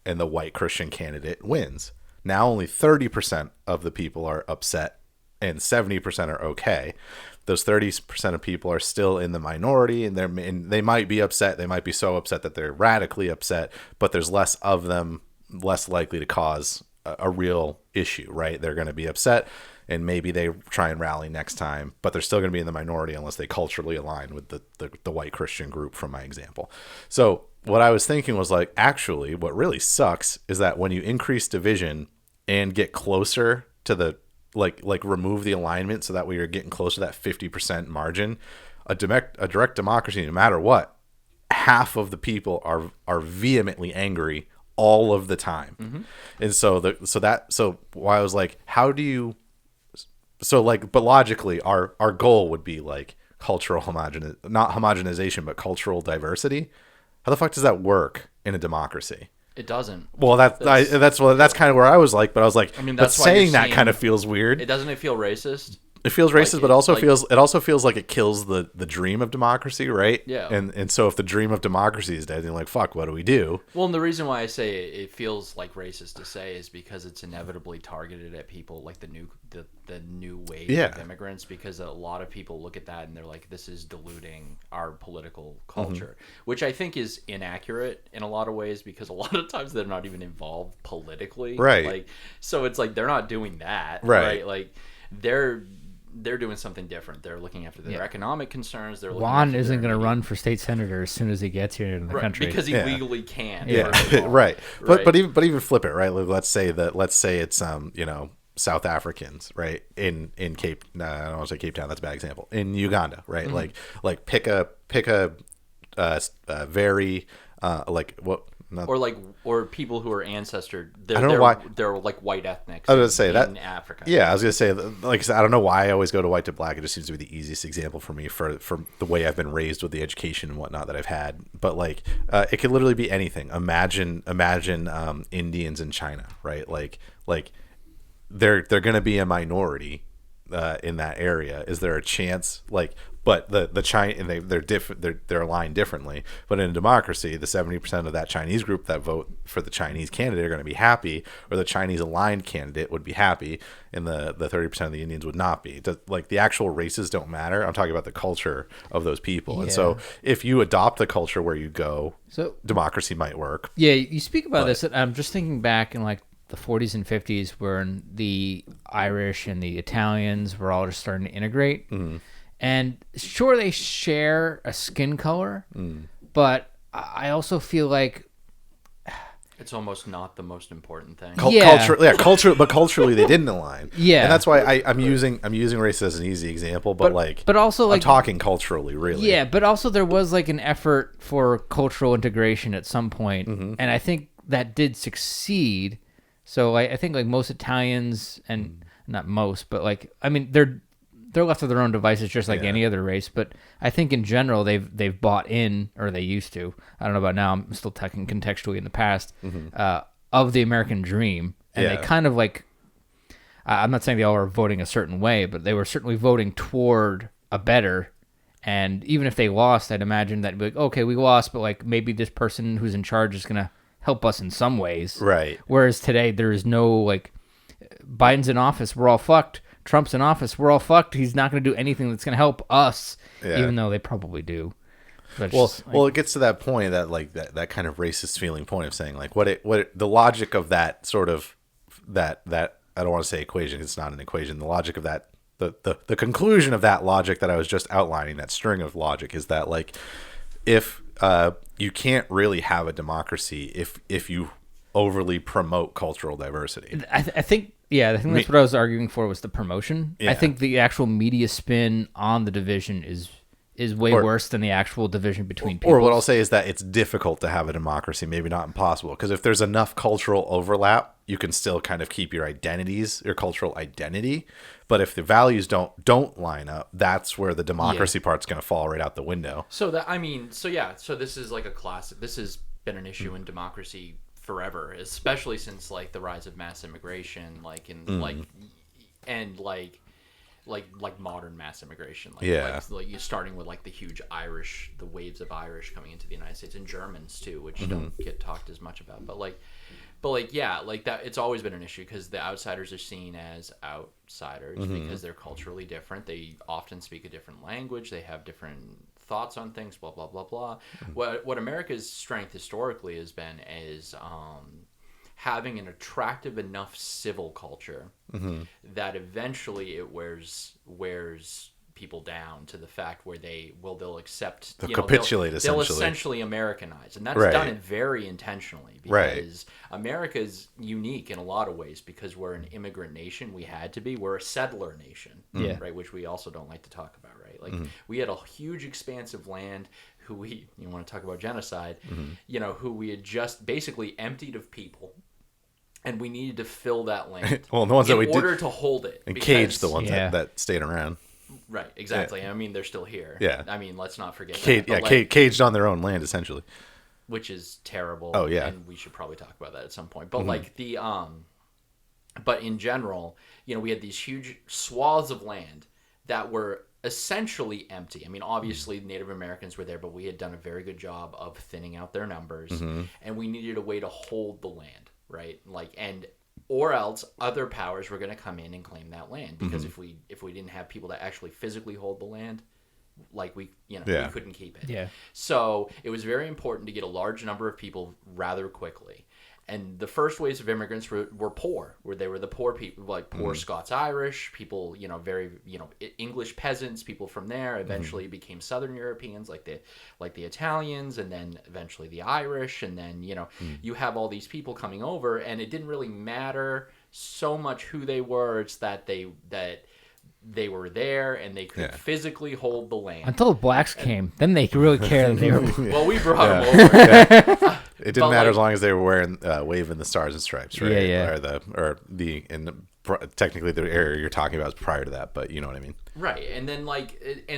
and the white Christian candidate wins. Now only 30% of the people are upset and 70% are okay. Those 30% of people are still in the minority, and they might be upset. They might be so upset that they're radically upset, but there's less of them, less likely to cause a real issue, right? They're going to be upset, and maybe they try and rally next time, but they're still going to be in the minority unless they culturally align with the white Christian group from my example. So what I was thinking was like, actually, what really sucks is that when you increase division and get closer to the like remove the alignment so that way you're getting closer to that 50% margin, a direct democracy, no matter what, half of the people are vehemently angry all of the time. Mm-hmm. And so why I was like, how do you, so like, but logically our goal would be like, cultural not homogenization, but cultural diversity. How the fuck does that work in a democracy? It doesn't. Well, that's kind of where I was like, but I was like, I mean, but that's why saying you're that seeing- kind of feels weird. Doesn't it feel racist? It feels racist, Like, but it also feels like it kills the dream of democracy, right? Yeah. And so if the dream of democracy is dead, then like, fuck, what do we do? Well, and the reason why I say it feels like racist to say is because it's inevitably targeted at people like the new wave of immigrants, because a lot of people look at that and they're like, this is diluting our political culture, which I think is inaccurate in a lot of ways, because a lot of times they're not even involved politically. Right. Like, so it's like they're not doing that. Right. Like they're doing something different. They're looking after their economic concerns. They're looking Juan after isn't their going to immediate- run for state senator as soon as he gets here in the country. because he legally can. Yeah, first of all. right. Right. But even flip it, right? Like, let's say it's South Africans, right? In Cape, no, I don't want to say Cape Town. That's a bad example. In Uganda, right? Like pick a very like what. Not, or people who are ancestor. I don't know why they're like white ethnics. I was gonna say in that Africa. Yeah, I was gonna say, like I said, I don't know why I always go to white to black. It just seems to be the easiest example for me for the way I've been raised with the education and whatnot that I've had. But like, it could literally be anything. Imagine Indians in China, right? Like they're gonna be a minority in that area. Is there a chance like? But the China and they're different. They're aligned differently. But in a democracy, the 70% of that Chinese group that vote for the Chinese candidate are going to be happy, or the Chinese aligned candidate would be happy, and the 30% of the Indians would not be. Like the actual races don't matter. I'm talking about the culture of those people. And so if you adopt the culture where you go, so democracy might work. Yeah, you speak about this. I'm just thinking back in like the 40s and 50s, when the Irish and the Italians were all just starting to integrate. And sure, they share a skin color, but I also feel like it's almost not the most important thing. Culturally, they didn't align. Yeah, and that's why I'm using race as an easy example, but also like I'm talking culturally, really. Yeah, but also there was like an effort for cultural integration at some point, and I think that did succeed. So I think like most Italians, and not most, but like I mean they're left to their own devices just like any other race. But I think in general they've bought in, or they used to. I don't know about now. I'm still talking contextually in the past of the American dream, and they kind of like. I'm not saying they all were voting a certain way, but they were certainly voting toward a better. And even if they lost, I'd imagine that'd be like, okay, we lost, but like maybe this person who's in charge is gonna help us in some ways. Right. Whereas today there is no like, Biden's in office, we're all fucked. Trump's in office, we're all fucked. He's not going to do anything that's going to help us, even though they probably do. Well, it gets to that point, that like that kind of racist feeling point of saying like the logic of that sort of that I don't want to say equation. It's not an equation. The logic of that, the conclusion of that logic that I was just outlining, that string of logic, is that like if you can't really have a democracy if you overly promote cultural diversity. I think that's what I was arguing for, was the promotion. I think the actual media spin on the division is way worse than the actual division between people. Or what I'll say is that it's difficult to have a democracy, maybe not impossible, because if there's enough cultural overlap, you can still kind of keep your cultural identity. But if the values don't line up, that's where the democracy part's going to fall right out the window. So this is like a classic. This has been an issue in democracy forever, especially since like the rise of mass immigration, like modern mass immigration, like you starting with like the waves of Irish coming into the United States, and Germans too, which don't get talked as much about, but that it's always been an issue because the outsiders are seen as outsiders because they're culturally different. They often speak a different language. They have different thoughts on things, blah blah blah blah. What America's strength historically has been is having an attractive enough civil culture that eventually it wears people down to the fact where they'll accept, they'll capitulate, they'll essentially Americanize, and that's done it very intentionally, because America's unique in a lot of ways because we're an immigrant nation. We're a settler nation, right, which we also don't like to talk about, right? Like we had a huge expanse of land you want to talk about genocide, who we had just basically emptied of people, and we needed to fill that land well, the ones in that we order did, to hold it and cage the ones that stayed around. Right, exactly. I mean, they're still here. Yeah. I mean, let's not forget caged on their own land, essentially. which is terrible. Oh, yeah. And we should probably talk about that at some point. But like but in general, we had these huge swaths of land that were essentially empty. I mean, obviously Native Americans were there, but we had done a very good job of thinning out their numbers, and we needed a way to hold the land, right? Or else other powers were going to come in and claim that land, because if we didn't have people that actually physically hold the land, we couldn't keep it. Yeah. So it was very important to get a large number of people rather quickly. And the first waves of immigrants were poor, where they were the poor people, like poor Scots-Irish people, very English peasants, people from there. Eventually became Southern Europeans, like the Italians, and then eventually the Irish, and then you have all these people coming over, and it didn't really matter so much who they were. It's that they were there and they could physically hold the land. Until the blacks came, then they really cared that they were. Well, we brought them over. It didn't matter as long as they were wearing waving the stars and stripes, right? Yeah. Technically the area you're talking about is prior to that, but you know what I mean. Right, and then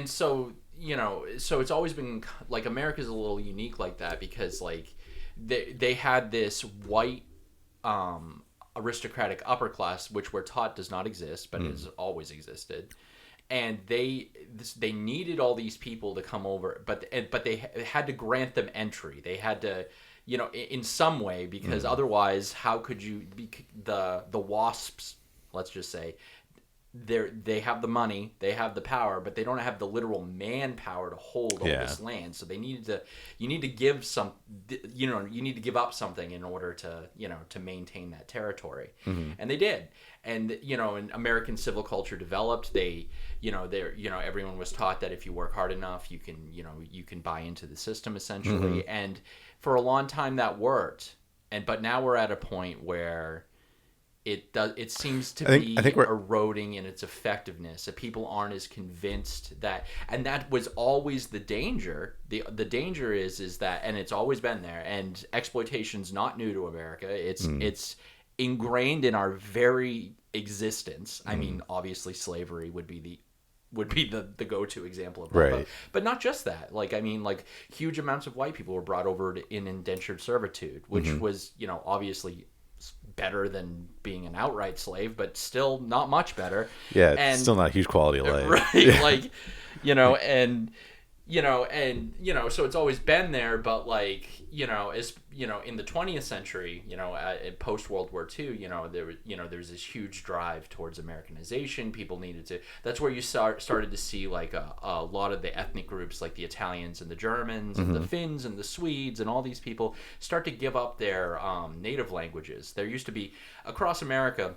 so it's always been like America's a little unique like that, because they had this white aristocratic upper class, which we're taught does not exist, but has always existed, and they needed all these people to come over, but they had to grant them entry. They had to, in some way, because otherwise, how could you be the WASPs? Let's just say they have the money, they have the power, but they don't have the literal manpower to hold all this land. So you need to give up something in order to maintain that territory. And they did. And and American civil culture developed. Everyone was taught that if you work hard enough, you can buy into the system, essentially. And for a long time that worked. But now we're at a point where it seems to be eroding in its effectiveness, that people aren't as convinced that, and that was always the danger. The danger is that, and it's always been there, and exploitation's not new to America. It's ingrained in our very existence. I mean, obviously slavery would be the go-to example of that. Right. But not just that. Huge amounts of white people were brought over in indentured servitude, which was, obviously better than being an outright slave, but still not much better. Yeah, it's still not a huge quality of life. Right. So it's always been there, but in the 20th century, post World War II, there's this huge drive towards Americanization. People needed to. That's where you started to see a lot of the ethnic groups, like the Italians and the Germans and the Finns and the Swedes and all these people start to give up their native languages. There used to be across America,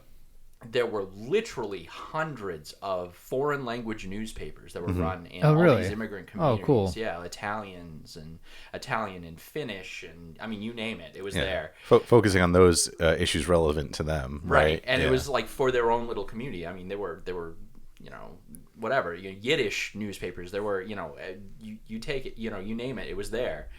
there were literally hundreds of foreign language newspapers that were run in all these immigrant communities. Oh, cool. Yeah, Italian and Finnish, and I mean, you name it, it was there. Focusing on those issues relevant to them, right? And it was for their own little community. I mean, they were whatever, Yiddish newspapers. There were, you take it, you name it, it was there,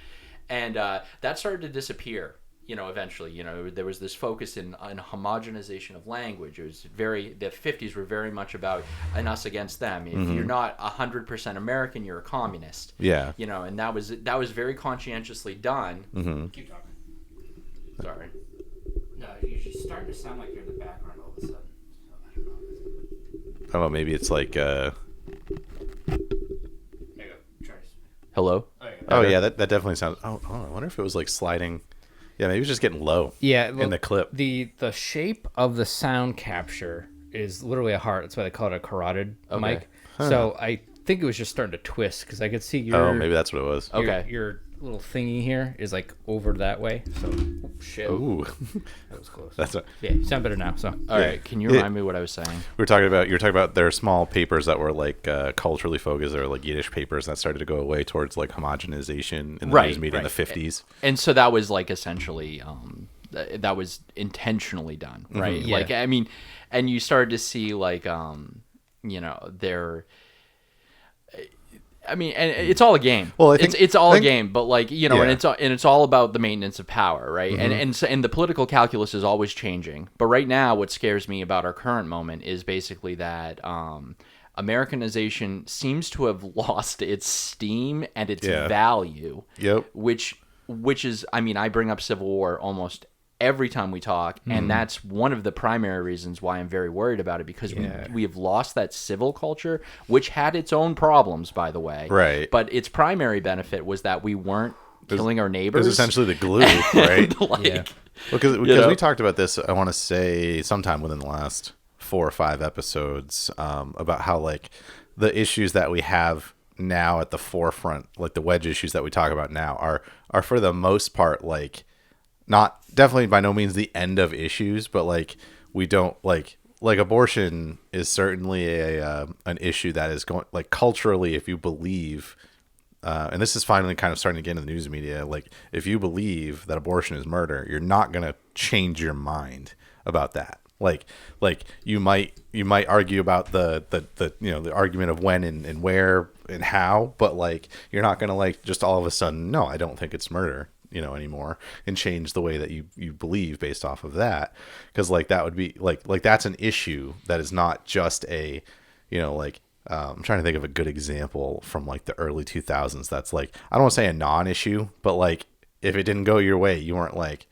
and that started to disappear. Eventually, there was this focus in homogenization of language. It was the 50s were very much about an us against them. If you're not 100% American, you're a communist. Yeah. And that was very conscientiously done. Keep talking. Sorry. No, you're starting to sound like you're in the background all of a sudden. So I don't know. I don't know, maybe it's like There you go. Try to... Hello? Oh yeah, that definitely sounds. I wonder if it was sliding. Yeah, maybe it was just getting low. Yeah, in the clip. The shape of the sound capture is literally a heart. That's why they call it a carotid mic. So I think it was just starting to twist, because I could see your. Oh, maybe that's what it was. Your little thingy here is over that way. So shit. Ooh, that was close. Yeah, you sound better now. So all right, can you remind me what I was saying? You were talking about their small papers that were culturally focused, or Yiddish papers that started to go away towards homogenization in the news media in the 50s. And so that was essentially that was intentionally done, right? Yeah. I mean, and you started to see I mean, and it's all a game. Well, it's all a game, but and it's all about the maintenance of power, right? And the political calculus is always changing. But right now, what scares me about our current moment is basically that Americanization seems to have lost its steam and its Yeah. value. Yep. Which is, I mean, I bring up Civil War almost every time we talk, and that's one of the primary reasons why I'm very worried about it, because we have lost that civil culture, which had its own problems, by the way. Right. But its primary benefit was that we weren't killing our It neighbors. was essentially the glue, right? Like, Yeah. Because You know? we talked about this, I want to say sometime within the last 4 or 5 episodes, about how like the issues that we have now at the forefront, like the wedge issues that we talk about now, are for the most part like not definitely by no means the end of issues, but like we don't like abortion is certainly an issue that is going like culturally, if you believe. And this is finally kind of starting to get into the news media. Like, if you believe that abortion is murder, you're not going to change your mind about that. Like you might argue about the the argument of when and where and how, but like you're not going to like just all of a sudden, no, I don't think it's murder, anymore, and change the way that you believe based off of that. Because like that would be like that's an issue that is not just a, I'm trying to think of a good example from like the early 2000s. That's like, I don't want to say a non-issue, but like if it didn't go your way, you weren't like,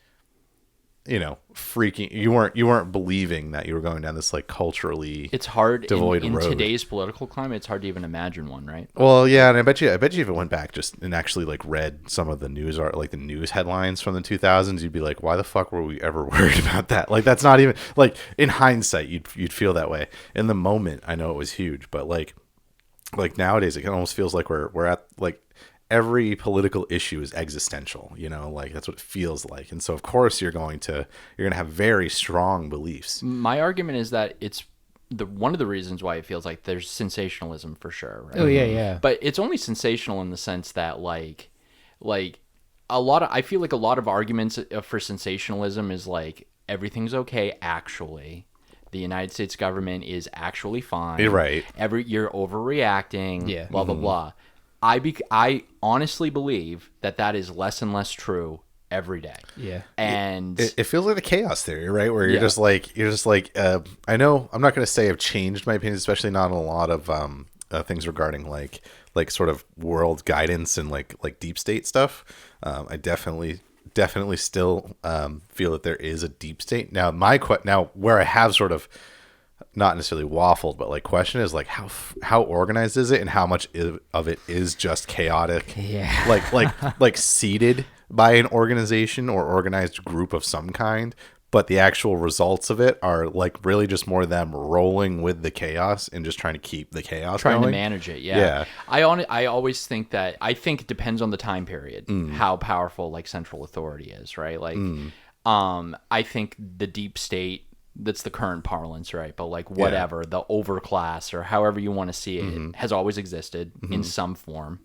freaking, you weren't believing that you were going down this like culturally it's hard devoid in road. today's political climate. It's hard to even imagine one, right? Well, yeah, and I bet you if it went back just and actually like read some of the news like the news headlines from the 2000s, you'd be like, why the fuck were we ever worried about that? Like that's not even like in hindsight, you'd feel that way. In the moment, I know it was huge, but like nowadays, it almost feels like we're at like every political issue is existential, like that's what it feels like. And so of course you're going to have very strong beliefs. My argument is that it's one of the reasons why it feels like there's sensationalism for sure, right? Oh yeah. But it's only sensational in the sense that like I feel like a lot of arguments for sensationalism is like everything's okay actually. The United States government is actually fine. You're right. You're overreacting. Yeah. Blah blah blah. I honestly believe that is less and less true every day. Yeah. And it feels like the chaos theory, right? Where you're just like, I know I'm not going to say I've changed my opinions, especially not on a lot of things regarding like sort of world guidance and like deep state stuff. I definitely still feel that there is a deep state. Now now where I have sort of not necessarily waffled, but like question is like how organized is it, and how much of it is just chaotic? Yeah. like seeded by an organization or organized group of some kind, but the actual results of it are like really just more them rolling with the chaos and just trying to keep the chaos trying going. to manage it. Yeah. I always think it depends on the time period, how powerful like central authority is, right? Like, I think the deep state, that's the current parlance, right? But like whatever, the overclass or however you want to see it has always existed in some form,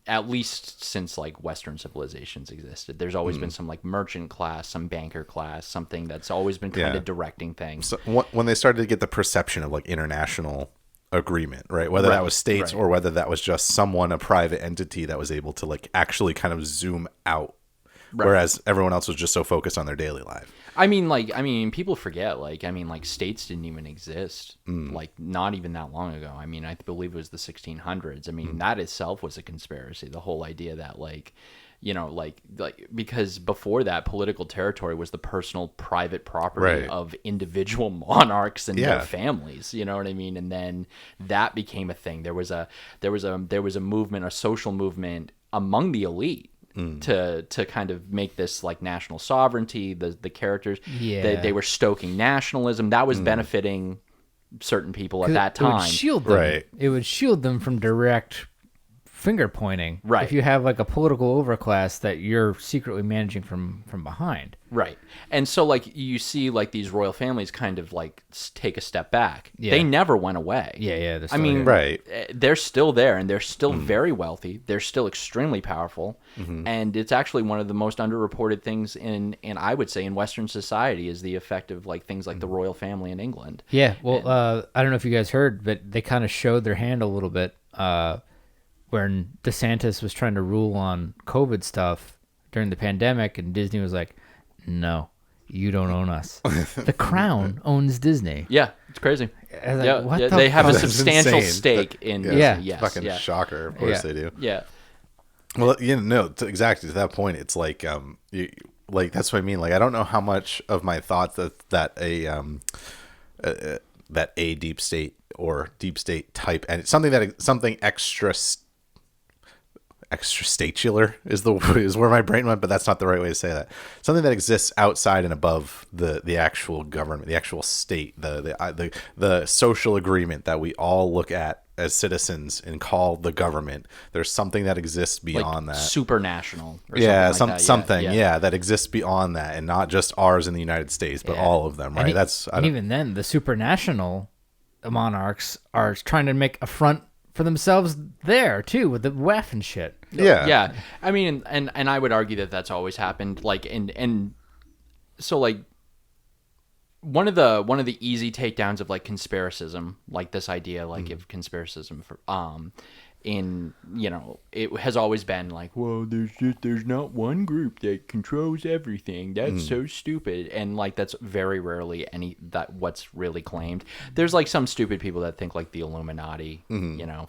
at least since like Western civilizations existed. There's always been some like merchant class, some banker class, something that's always been kind of directing things. So when they started to get the perception of like international agreement, right? Whether that was states or whether that was just a private entity that was able to like actually kind of zoom out. Whereas everyone else was just so focused on their daily life. People forget, states didn't even exist, like, not even that long ago. I mean, I believe it was the 1600s. I mean, that itself was a conspiracy. The whole idea that, because before that, political territory was the personal, private property of individual monarchs and their families. You know what I mean? And then that became a thing. There was a movement, a social movement among the elite. To kind of make this like national sovereignty, the characters, they were stoking nationalism that was benefiting certain people at that time. It would shield them. It would shield them from direct finger pointing. Right. If you have like a political overclass that you're secretly managing from behind. Right. And so like you see like these royal families kind of like take a step back. Yeah. They never went away. Yeah. They're still there, and they're still very wealthy. They're still extremely powerful. And it's actually one of the most underreported things in I would say in Western society is the effect of like things like the royal family in England. Yeah. Well, I don't know if you guys heard, but they kind of showed their hand a little bit when DeSantis was trying to rule on COVID stuff during the pandemic, and Disney was like, no, you don't own us. The Crown owns Disney. Yeah, it's crazy. I was like, Yeah, what yeah, the they have a fuck? That's substantial insane. stake in. Yeah. Yes, Fucking yeah, shocker. Of course Yeah. they do. yeah. Well, exactly to that point. It's like, like that's what I mean. Like, I don't know how much of my thoughts that a deep state or deep state type, and it's something extra statular is where my brain went, but that's not the right way to say that. Something that exists outside and above the actual government, the actual state, the social agreement that we all look at as citizens and call the government. There's something that exists beyond Like that. supranational. Or Yeah, something like that. something Yeah. that exists beyond that, and not just ours in the United States, but Yeah. all of them, right? And even then, the supranational monarchs are trying to make a front for themselves there too, with the WEF and shit. yeah. Yeah. I mean, and I would argue that that's always happened. Like, and so like one of the easy takedowns of like conspiracism, like this idea, like if conspiracism for in, you know, it has always been like, well, there's not one group that controls everything. That's so stupid. And like that's very rarely what's really claimed. There's like some stupid people that think like the Illuminati, you know,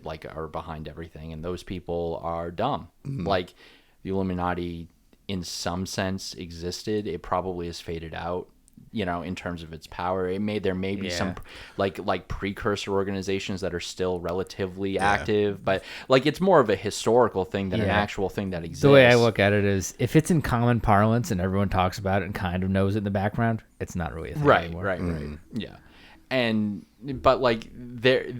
like are behind everything, and those people are dumb. Like the Illuminati in some sense existed. It probably has faded out, you know, in terms of its power. There may be some like precursor organizations that are still relatively active, but like it's more of a historical thing than an actual thing that exists. The way I look at it is, if it's in common parlance and everyone talks about it and kind of knows it in the background, it's not really a thing anymore. Right. Yeah. But like they're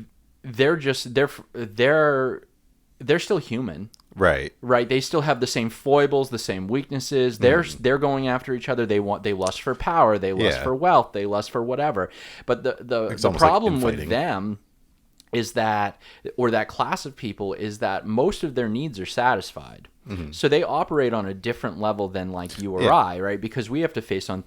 still human. Right. They still have the same foibles, the same weaknesses. They're going after each other. They lust for power. They lust for wealth. They lust for whatever. But the problem with them is that, or that class of people, is that most of their needs are satisfied. So they operate on a different level than like you or I, right? Because we have to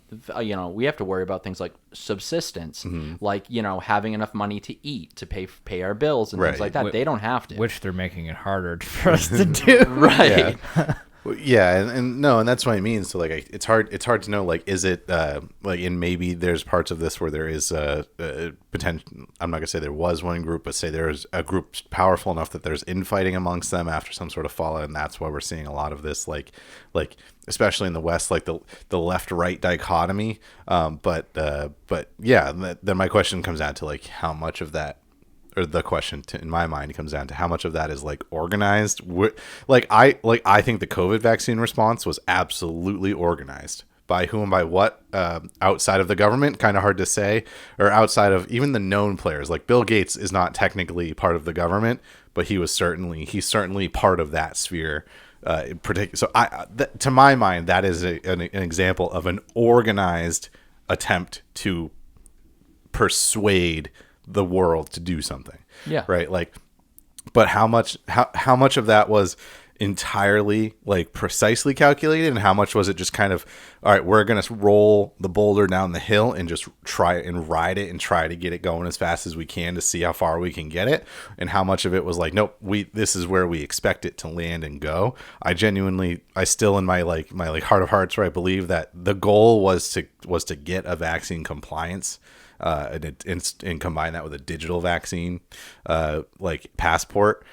we have to worry about things like subsistence, like, you know, having enough money to eat, to pay our bills and things like that. They don't have to. Which they're making it harder for us to do. Right. Yeah, and that's what I mean. So like, it's hard to know, like, is it like, and maybe there's parts of this where there is a potential. I'm not gonna say there was one group, but say there's a group powerful enough that there's infighting amongst them after some sort of fallout, and that's why we're seeing a lot of this, like especially in the West, like the left-right dichotomy. But yeah, then my question comes down to like how much of that. Or the question in my mind comes down to how much of that is like organized. I think the COVID vaccine response was absolutely organized. By whom, by what? Outside of the government, kind of hard to say, or outside of even the known players. Like Bill Gates is not technically part of the government, but he's certainly part of that sphere. In particular, so to my mind, that is an example of an organized attempt to persuade the world to do something. Yeah. Right. Like, but how much of that was entirely like precisely calculated, and how much was it just kind of, all right, we're going to roll the boulder down the hill and just try and ride it and try to get it going as fast as we can to see how far we can get it, and how much of it was like, nope, this is where we expect it to land and go. I still in my heart of hearts, where I believe that the goal was to get a vaccine compliance and combine that with a digital vaccine like passport,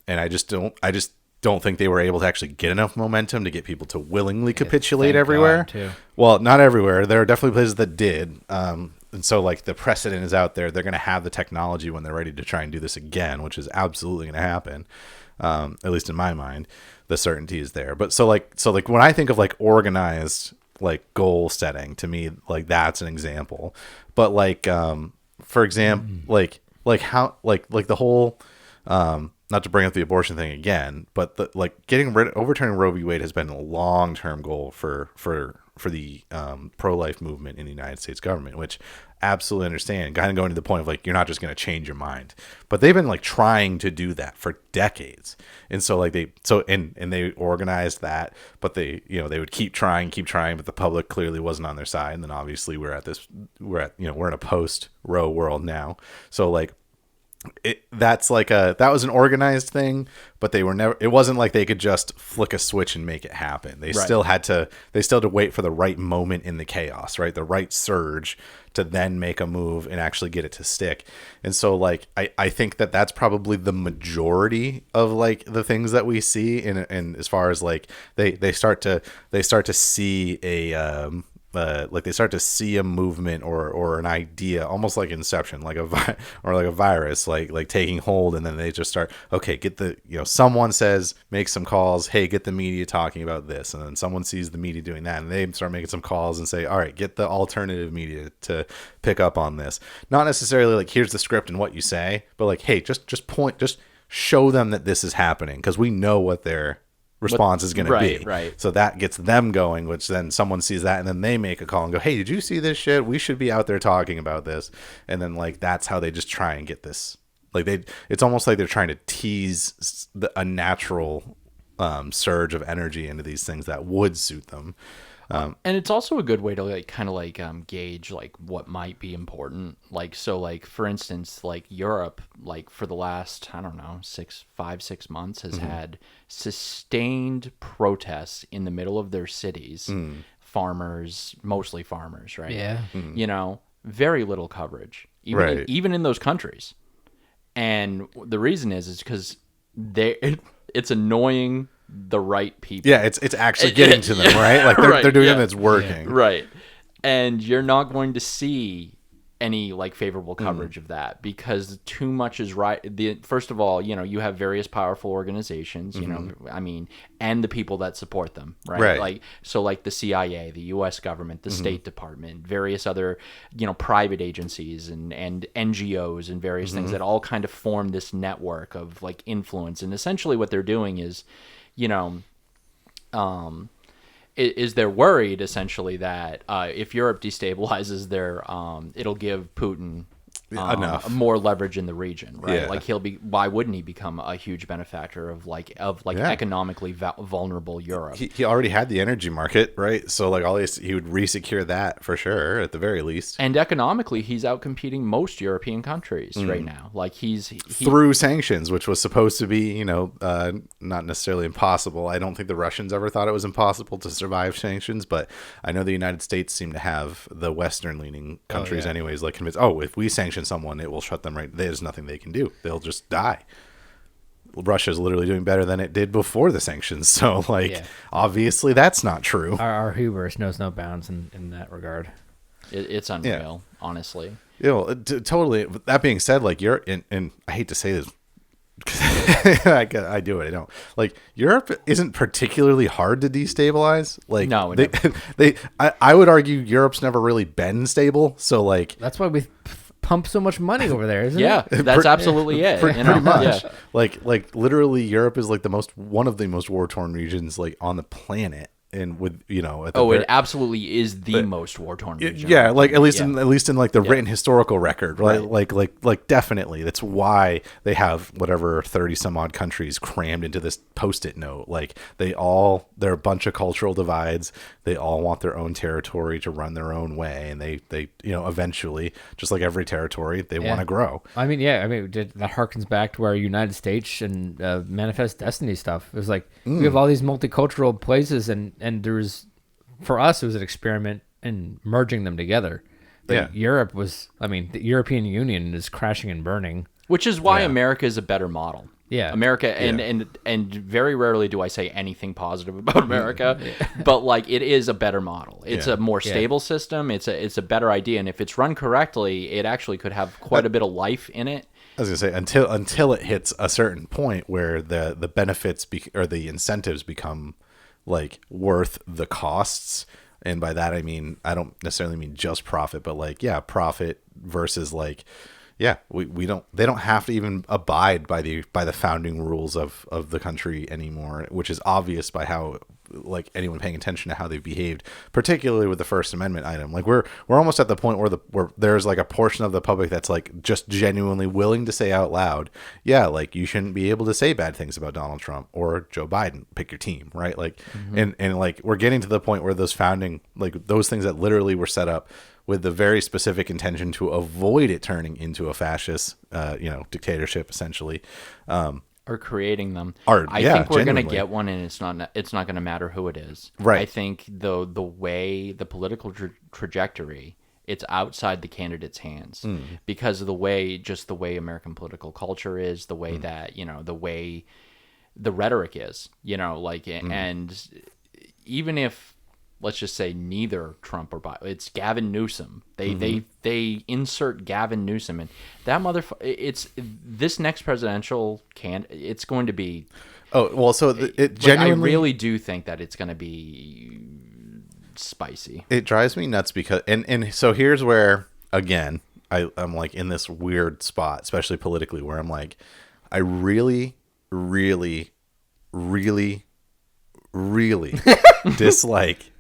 and I just don't think they were able to actually get enough momentum to get people to willingly capitulate everywhere. Well, not everywhere. There are definitely places that did, and so like the precedent is out there. They're going to have the technology when they're ready to try and do this again, which is absolutely going to happen. At least in my mind, the certainty is there. But so like when I think of like organized like goal setting, to me, like that's an example. But like for example, like how like the whole not to bring up the abortion thing again, but overturning Roe v. Wade has been a long-term goal for the pro-life movement in the United States government, which absolutely understand, kind of going to the point of like, you're not just going to change your mind, but they've been like trying to do that for decades. And so like they organized that, but they would keep trying, but the public clearly wasn't on their side. And then obviously we're in a post Roe world now. So like, that was an organized thing, but it wasn't like they could just flick a switch and make it happen. They still had to wait for the right moment in the chaos, right? The right surge to then make a move and actually get it to stick. And so like I think that's probably the majority of like the things that we see in as far as like they start to see a like they start to see a movement or an idea, almost like Inception, like a virus, like taking hold, and then they just start, okay, get the, someone says, make some calls, hey, get the media talking about this, and then someone sees the media doing that, and they start making some calls and say, all right, get the alternative media to pick up on this. Not necessarily like, here's the script and what you say, but like, hey, just show them that this is happening, because we know what their response is going to be. Right. So that gets them going, which then someone sees that and then they make a call and go, hey, did you see this shit? We should be out there talking about this. And then like, that's how they just try and get this. Like it's almost like they're trying to tease a natural surge of energy into these things that would suit them. And it's also a good way to like kind of like gauge like what might be important. Like, so like, for instance, like Europe, like for the last, I don't know, 6 months has had sustained protests in the middle of their cities. Farmers, mostly farmers, right? Yeah. Very little coverage, even in those countries. And the reason is because it's annoying the right people. Yeah, it's actually getting to them, right? Like they're doing it, it's working. Right. And you're not going to see any like favorable coverage of that, because too much is right. First of all, you have various powerful organizations, I mean, and the people that support them, right? Like, so like the CIA, the US government, the State Department, various other, private agencies and NGOs and various things that all kind of form this network of like influence. And essentially what they're doing is, is they're worried essentially that if Europe destabilizes it'll give Putin enough more leverage in the region, right? Yeah. Like why wouldn't he become a huge benefactor of economically vulnerable Europe? He already had the energy market, right? So like he would resecure that for sure, at the very least. And economically, he's outcompeting most European countries right now. Like through sanctions, which was supposed to be, not necessarily impossible. I don't think the Russians ever thought it was impossible to survive sanctions, but I know the United States seem to have the Western-leaning countries, anyways, like convinced, if we sanction someone, it will shut them right. There's nothing they can do. They'll just die. Russia's literally doing better than it did before the sanctions. So, obviously that's not true. Our hubris knows no bounds in that regard. It's unreal, honestly. Totally. That being said, like Europe, and I hate to say this, I do it. I don't like Europe isn't particularly hard to destabilize. Like no, I would argue Europe's never really been stable. So like that's why we pump so much money over there, isn't it? Yeah, that's absolutely it. Pretty much. Yeah. Like literally, Europe is like one of the most war torn regions like on the planet. And with it absolutely is the most war torn region. Yeah, like at least in like the written historical record, right? Like definitely that's why they have whatever 30 some odd countries crammed into this post-it note. Like there are a bunch of cultural divides. They all want their own territory to run their own way, and they eventually, just like every territory, they want to grow. I mean that harkens back to our United States and Manifest Destiny stuff. It was like we have all these multicultural places, and there's, for us, it was an experiment in merging them together. But Europe was, the European Union is crashing and burning. Which is why America is a better model. Yeah. America, and very rarely do I say anything positive about America, but like it is a better model. It's a more stable system. It's a better idea. And if it's run correctly, it actually could have quite a bit of life in it. I was gonna say until it hits a certain point where the benefits or the incentives become like worth the costs, and by that I mean I don't necessarily mean just profit, but like profit versus like we don't, they don't have to even abide by the founding rules of the country anymore, which is obvious by how like anyone paying attention to how they've behaved, particularly with the First Amendment item. Like we're almost at the point where there's like a portion of the public that's like just genuinely willing to say out loud, like you shouldn't be able to say bad things about Donald Trump or Joe Biden, pick your team, right? Like and like we're getting to the point where those founding, like those things that literally were set up with the very specific intention to avoid it turning into a fascist, dictatorship, essentially. Or creating them. I think we're going to get one, and it's not going to matter who it is. Right. I think the way the political trajectory, it's outside the candidate's hands because of the way American political culture is, the way that, the way the rhetoric is, and even if, let's just say neither Trump or Biden, it's Gavin Newsom. They insert Gavin Newsom, and that motherfucker. It's this next presidential it's going to be. Oh well, so it genuinely. I really do think that it's going to be spicy. It drives me nuts because, and so here's where again I'm like in this weird spot, especially politically, where I'm like, I really, really, really, really dislike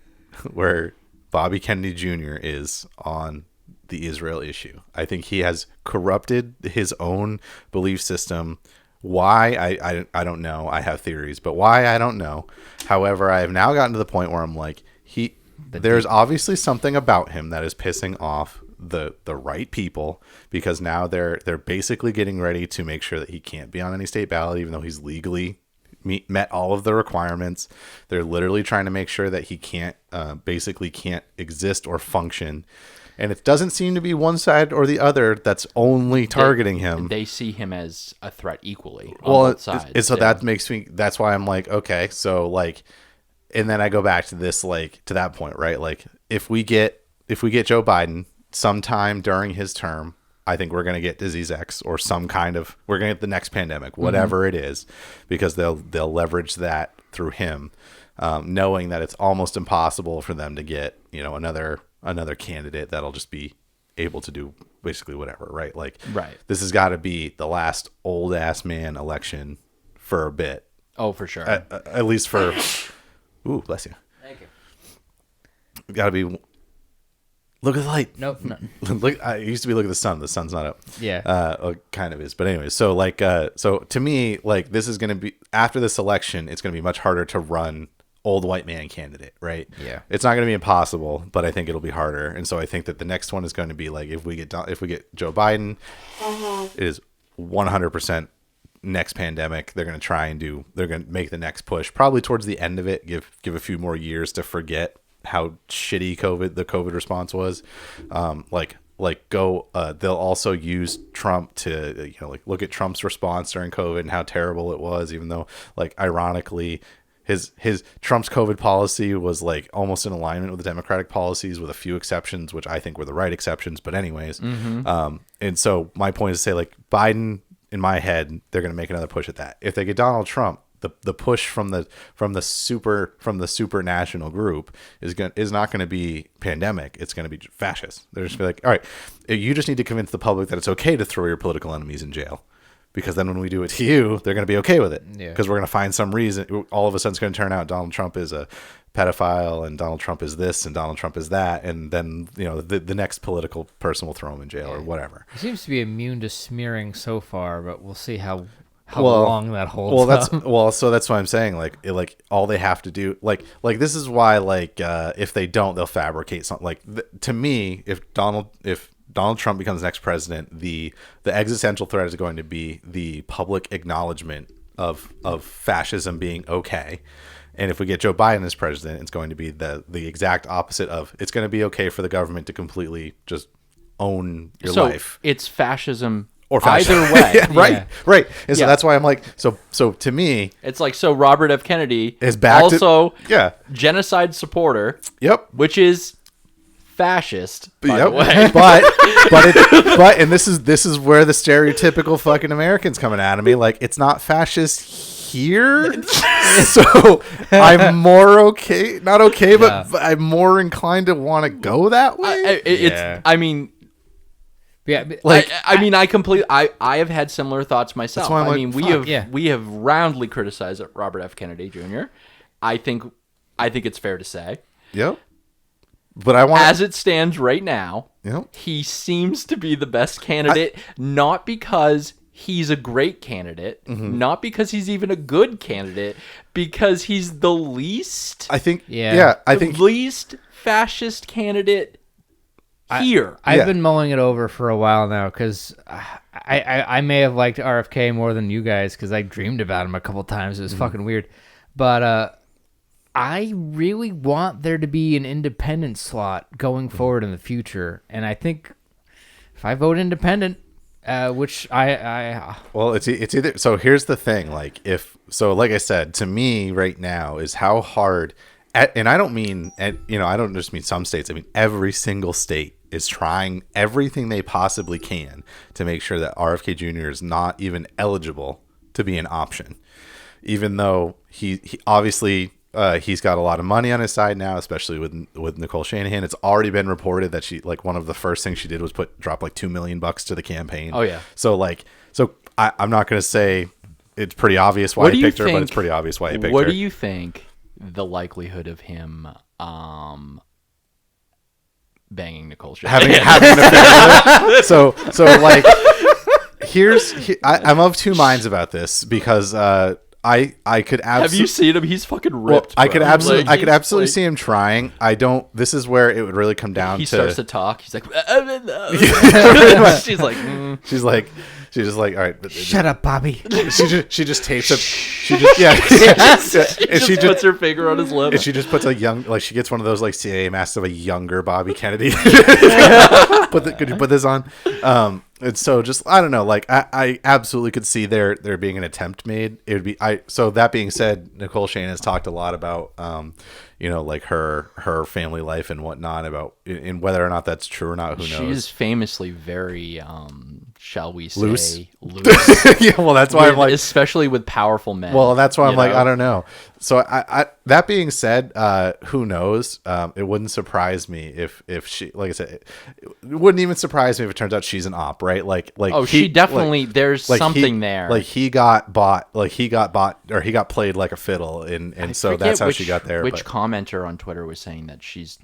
where Bobby Kennedy Jr. is on the Israel issue. I think he has corrupted his own belief system. Why? I don't know. I have theories, but why? I don't know. However, I have now gotten to the point where I'm like, there's obviously something about him that is pissing off the right people, because now they're basically getting ready to make sure that he can't be on any state ballot, even though he's legally met all of the requirements. They're literally trying to make sure that he can't exist or function. And it doesn't seem to be one side or the other that's only targeting him. They see him as a threat equally on both sides. So that's why I'm like, okay, so like, and then I go back to this, like, to that point, right? Like, if we get Joe Biden sometime during his term, I think we're going to get Disease X or we're going to get the next pandemic, whatever it is, because they'll leverage that through him, knowing that it's almost impossible for them to get, another candidate that'll just be able to do basically whatever, right? Like, right. This has got to be the last old ass man election for a bit. Oh, for sure. At least for, ooh, bless you. Thank you. Got to be. Look at the light. Nope. No. Look, I used to be look at the sun. The sun's not up. Yeah. It kind of is. But anyway, so like, so to me, like, this is going to be, after this election, it's going to be much harder to run old white man candidate, right? Yeah. It's not going to be impossible, but I think it'll be harder. And so I think that the next one is going to be like, if we get Joe Biden, it is 100% next pandemic. They're going to make the next push probably towards the end of it, give a few more years to forget how shitty the COVID response was. They'll also use Trump to, look at Trump's response during COVID and how terrible it was, even though, like, ironically, his Trump's COVID policy was like almost in alignment with the Democratic policies, with a few exceptions, which I think were the right exceptions. But anyways, and so my point is to say, like, Biden, in my head, they're going to make another push at that. If they get Donald Trump, the push from the super national group is not going to be pandemic. It's going to be fascist. They're just going to be like, all right, you just need to convince the public that it's okay to throw your political enemies in jail, because then when we do it to you, they're going to be okay with it. Yeah. Because we're going to find some reason. All of a sudden, it's going to turn out Donald Trump is a pedophile, and Donald Trump is this, and Donald Trump is that, and then the next political person will throw him in jail or whatever. He seems to be immune to smearing so far, but we'll see how long that holds. So that's why I'm saying, like all they have to do, like this is why, like, if they don't, they'll fabricate something. Like, to me, if Donald Trump becomes next president, the existential threat is going to be the public acknowledgement of fascism being okay. And if we get Joe Biden as president, it's going to be the exact opposite of, it's going to be okay for the government to completely just own your life. It's fascism. Or either way. Yeah, right. And so that's why I'm like, so to me, it's like, so Robert F. Kennedy is back also genocide supporter. Yep. Which is fascist, by the way. but and this is where the stereotypical fucking Americans coming at me, like, it's not fascist here. So I'm more okay, not okay, but I'm more inclined to want to go that way. I have had similar thoughts myself. We have roundly criticized Robert F. Kennedy Jr. I think it's fair to say. Yep. But as it stands right now, he seems to be the best candidate, not because he's a great candidate, not because he's even a good candidate, because he's the least. I think least fascist candidate here. I've been mulling it over for a while now because I may have liked RFK more than you guys because I dreamed about him a couple times. It was fucking weird. But I really want there to be an independent slot going forward in the future. And I think if I vote independent, which well, it's either. So here's the thing. Like like I said, to me right now is how hard, and I don't mean, I don't just mean some states. I mean, every single state is trying everything they possibly can to make sure that RFK Jr. is not even eligible to be an option, even though he obviously he's got a lot of money on his side now, especially with Nicole Shanahan. It's already been reported that she, like, one of the first things she did was drop like $2 million to the campaign. Oh yeah. So I'm not going to say it's pretty obvious why he picked her, but it's pretty obvious why he picked her. What do you think the likelihood of him banging Nicole Shanahan? having an affair with her? So like I'm of two minds about this because I could absolutely. Have you seen him? He's fucking ripped. Well, I could absolutely like, see him trying. I don't. This is where it would really come down to. He starts to talk. He's like, she's like, she's just like, all right. shut up, Bobby. She just tapes up. She just puts her finger on his lip. And she just puts she gets one of those like CIA masks of a younger Bobby Kennedy. Could you put this on? And so just, I don't know, like I absolutely could see there being an attempt made. It would be, so that being said, Nicole Shanahan has talked a lot about, like her family life and whatnot, about in whether or not that's true or not, who knows. She is famously very, shall we say, loose. Yeah, well, that's why I'm like, especially with powerful men. Well, that's why I'm like, I don't know. So I that being said, who knows? It wouldn't surprise me if she, like I said, it wouldn't even surprise me if it turns out she's an op, right? Like she definitely, there's something there. Like he got bought, or he got played like a fiddle, and so that's how she got there. Which commenter on Twitter was saying that she's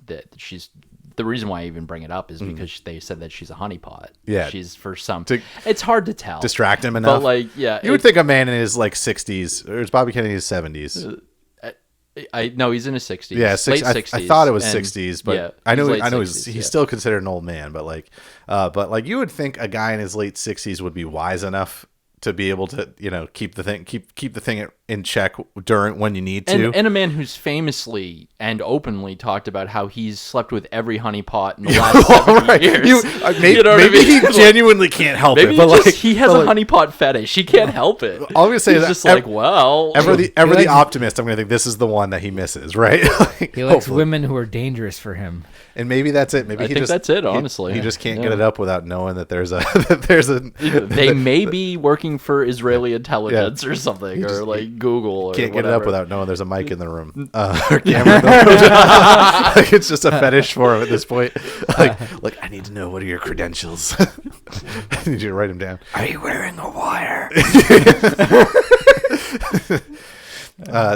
the reason why I even bring it up is because they said that she's a honeypot. Yeah, she's for some. It's hard to tell. Distract him enough. But like, yeah, you would think a man in his like 60s, or is Bobby Kennedy in his 70s? No, he's in his 60s. Yeah, late 60s. I thought it was 60s, but yeah, I know 60s, he's still considered an old man. But like you would think a guy in his late 60s would be wise enough to be able to, keep the thing in check when you need to. And a man who's famously and openly talked about how he's slept with every honeypot in the last 70 years. Maybe he genuinely can't help it. But he has a honeypot fetish. He can't help it. All I'm gonna say he's is just like, well, ever the optimist, I'm gonna think this is the one that he misses, right? He likes women who are dangerous for him. And maybe that's it. Maybe I think that's it. Honestly, he just can't get it up without knowing that there's a They may be working for Israeli intelligence or something, or like Google. Or can't whatever. get it up without knowing there's a mic in the room, or camera in the room. Like it's just a fetish for him at this point. Like I need to know, what are your credentials? I need you to write them down. Are you wearing a wire?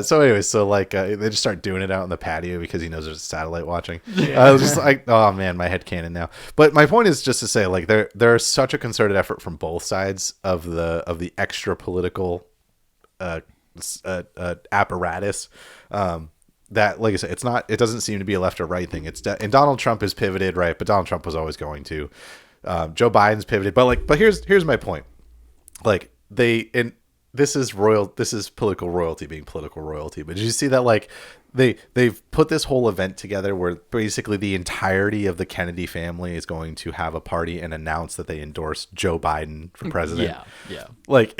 So anyways, they just start doing it out on the patio because he knows there's a satellite watching. I was just like, oh man, my head canon now. But my point is just to say, like, there is such a concerted effort from both sides of the extra political apparatus that, like I said, it doesn't seem to be a left or right thing. And Donald Trump has pivoted, right? But Donald Trump was always going to. Joe Biden's pivoted, but here's my point. Like this is political royalty being political royalty. But did you see that, like, they've put this whole event together where basically the entirety of the Kennedy family is going to have a party and announce that they endorse Joe Biden for president. Yeah. Like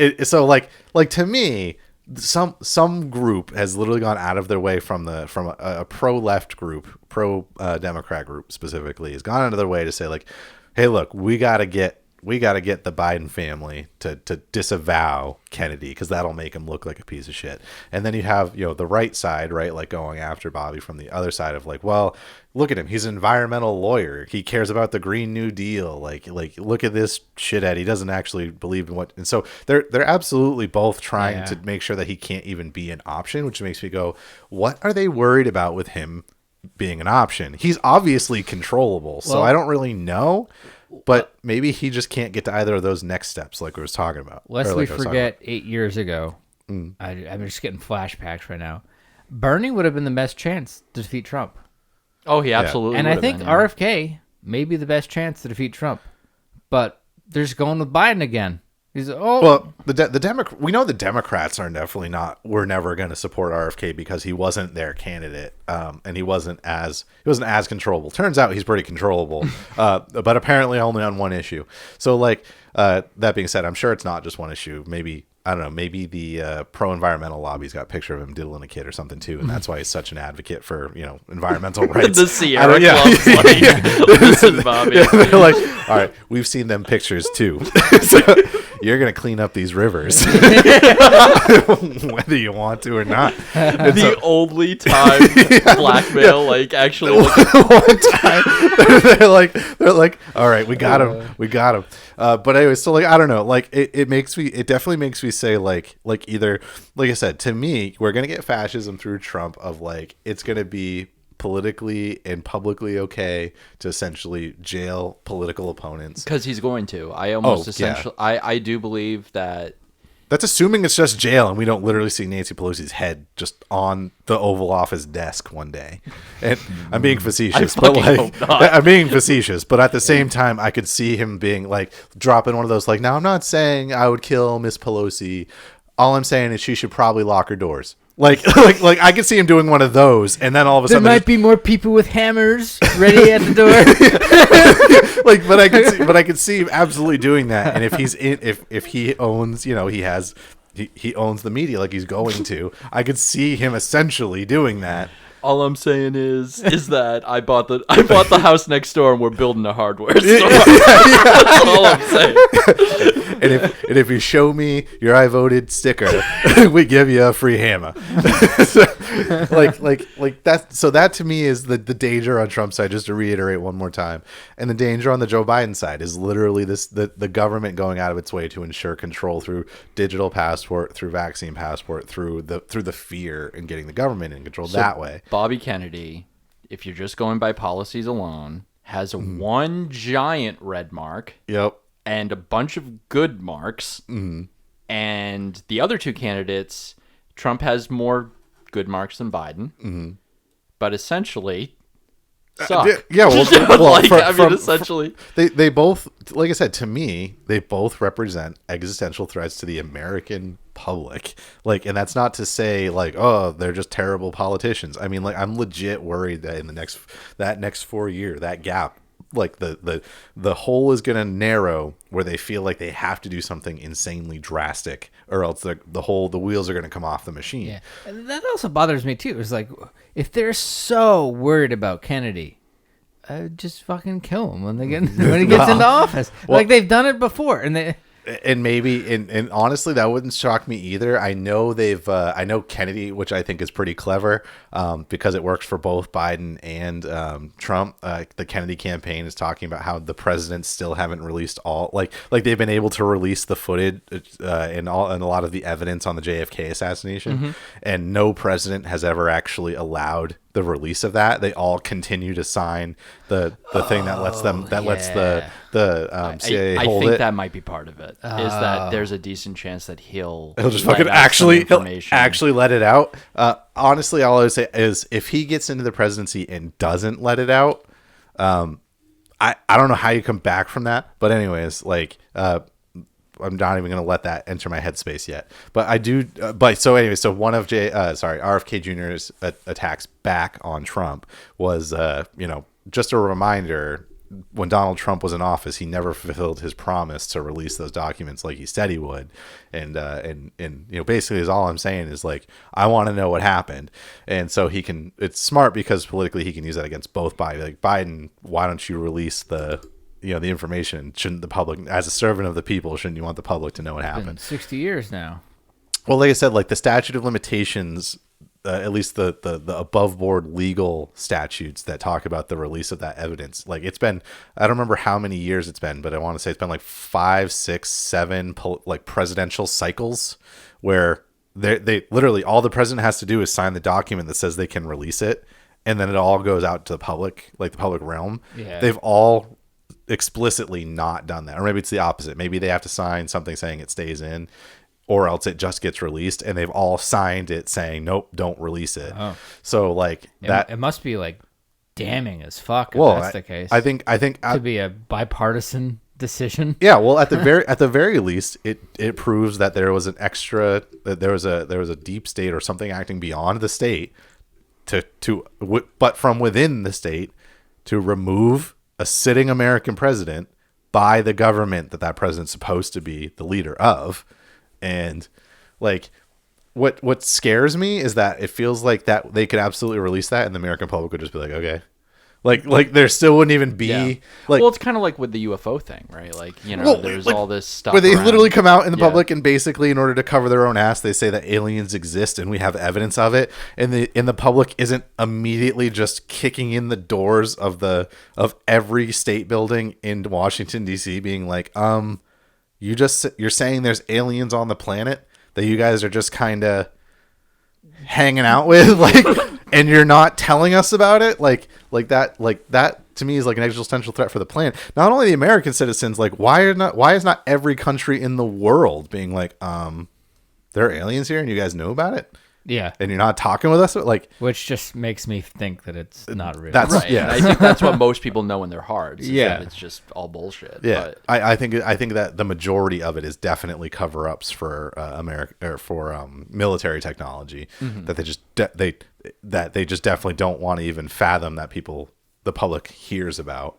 to me, some group has literally gone out of their way from a pro-left group, pro-Democrat group specifically, has gone out of their way to say, like, hey, look, we gotta get the Biden family to disavow Kennedy because that'll make him look like a piece of shit. And then you have, the right side, right, like going after Bobby from the other side of like, well, look at him. He's an environmental lawyer. He cares about the Green New Deal. Like look at this shithead. He doesn't actually believe in what. And so they're absolutely both trying to make sure that he can't even be an option, which makes me go, what are they worried about with him being an option? He's obviously controllable. So I don't really know. But maybe he just can't get to either of those next steps, like we was talking about. Lest we forget, 8 years ago, I'm just getting flashbacks right now. Bernie would have been the best chance to defeat Trump. Oh, he absolutely. And I think RFK maybe the best chance to defeat Trump, but they're just going with Biden again. He's Well, we know the Democrats are definitely not. We're never going to support RFK because he wasn't their candidate, and he wasn't as controllable. Turns out he's pretty controllable, but apparently only on one issue. So, like that being said, I'm sure it's not just one issue. Maybe I don't know. Maybe the pro-environmental lobby's got a picture of him diddling a kid or something too, and that's why he's such an advocate for environmental rights. The Sierra Club's like, listen, Bobby. Yeah, they're like, all right, we've seen them pictures too. So you're gonna clean up these rivers, whether you want to or not. The only time blackmail, like actually, one time they're like, all right, we got him. But anyway, so like I don't know, like it definitely makes me say like either, like I said, to me, we're gonna get fascism through Trump of like it's gonna be politically and publicly okay to essentially jail political opponents because he's going to. I do believe that. That's assuming it's just jail and we don't literally see Nancy Pelosi's head just on the Oval Office desk one day. And I'm being facetious, but I'm being facetious, but at the same time, I could see him being like dropping one of those, like, now I'm not saying I would kill Miss Pelosi. All I'm saying is she should probably lock her doors. Like I could see him doing one of those, and then all of a sudden there might be more people with hammers ready at the door. But I could see him absolutely doing that. And if he owns, he owns the media like he's going to, I could see him essentially doing that. All I'm saying is that I bought the house next door and we're building a hardware store. That's all I'm saying. And if you show me your I voted sticker, we give you a free hammer. like that. So that to me is the danger on Trump's side. Just to reiterate one more time, and the danger on the Joe Biden side is literally the government going out of its way to ensure control through digital passport, through vaccine passport, through the fear and getting the government in control that way. Bobby Kennedy, if you're just going by policies alone, has one giant red mark. Yep. And a bunch of good marks. Mm-hmm. And the other two candidates, Trump has more good marks than Biden. Mm-hmm. But essentially suck. Yeah, well, essentially. They both, like I said, to me, they both represent existential threats to the American public. Like, and that's not to say like, oh, they're just terrible politicians. I mean, like, I'm legit worried that in the next 4 year, that gap, like the hole is going to narrow where they feel like they have to do something insanely drastic, or else the wheels are going to come off the machine. Yeah, and that also bothers me too. It's like, if they're so worried about Kennedy, just fucking kill him when he gets into office. Well, like they've done it before, and maybe and honestly, that wouldn't shock me either. I know I know Kennedy, which I think is pretty clever, because it works for both Biden and Trump. The Kennedy campaign is talking about how the presidents still haven't released all, like they've been able to release the footage and a lot of the evidence on the JFK assassination, and no president has ever actually allowed the release of that. They all continue to sign the thing that lets the CIA I hold think it. That might be part of it. Is that there's a decent chance that he'll just fucking actually let it out. Honestly, all I would say is if he gets into the presidency and doesn't let it out, I don't know how you come back from that. But anyways, like I'm not even going to let that enter my headspace yet. But I do. So one of RFKjr's attacks back on Trump was, just a reminder. When Donald Trump was in office, he never fulfilled his promise to release those documents like he said he would. And basically is all I'm saying is like, I want to know what happened. And so it's smart because politically he can use that against both Biden. Like, Biden, why don't you release the information? Shouldn't the public, as a servant of the people, shouldn't you want the public to know what happened? 60 years now. Well, like I said, like the statute of limitations, at least the above board legal statutes that talk about the release of that evidence, like it's been, I don't remember how many years it's been, but I want to say it's been like 5, 6, 7 like presidential cycles where they literally, all the president has to do is sign the document that says they can release it, and then it all goes out to the public, like the public realm. Yeah. They've all explicitly not done that, or maybe it's the opposite. Maybe they have to sign something saying it stays in, or else it just gets released, and they've all signed it saying nope, don't release it. Oh. So like that, it must be like damning as fuck if Well, that's the case. I think could be a bipartisan decision. Yeah, well, at the very least, it proves that there was that there was a deep state or something acting beyond the state but from within the state to remove a sitting American president by the government that president's supposed to be the leader of. And like what scares me is that it feels like that they could absolutely release that and the American public would just be like, okay. Like there still wouldn't even be like. Well, it's kind of like with the UFO thing, right? Like, you know, there's all this stuff where they around. literally come out in the public and basically, in order to cover their own ass, they say that aliens exist and we have evidence of it, and the public isn't immediately just kicking in the doors of every state building in Washington D.C. being like, you're saying there's aliens on the planet that you guys are just kind of hanging out with, like, and you're not telling us about it, like that to me is like an existential threat for the planet. Not only the American citizens, like why is not every country in the world being like, there are aliens here and you guys know about it? Yeah. And you're not talking with us? Like, which just makes me think that it's not real. That's right. Yeah. And I think that's what most people know in their hearts. Yeah. It's just all bullshit. Yeah. But I think that the majority of it is definitely cover-ups for America or for military technology that they just definitely don't want to even fathom that the public hears about.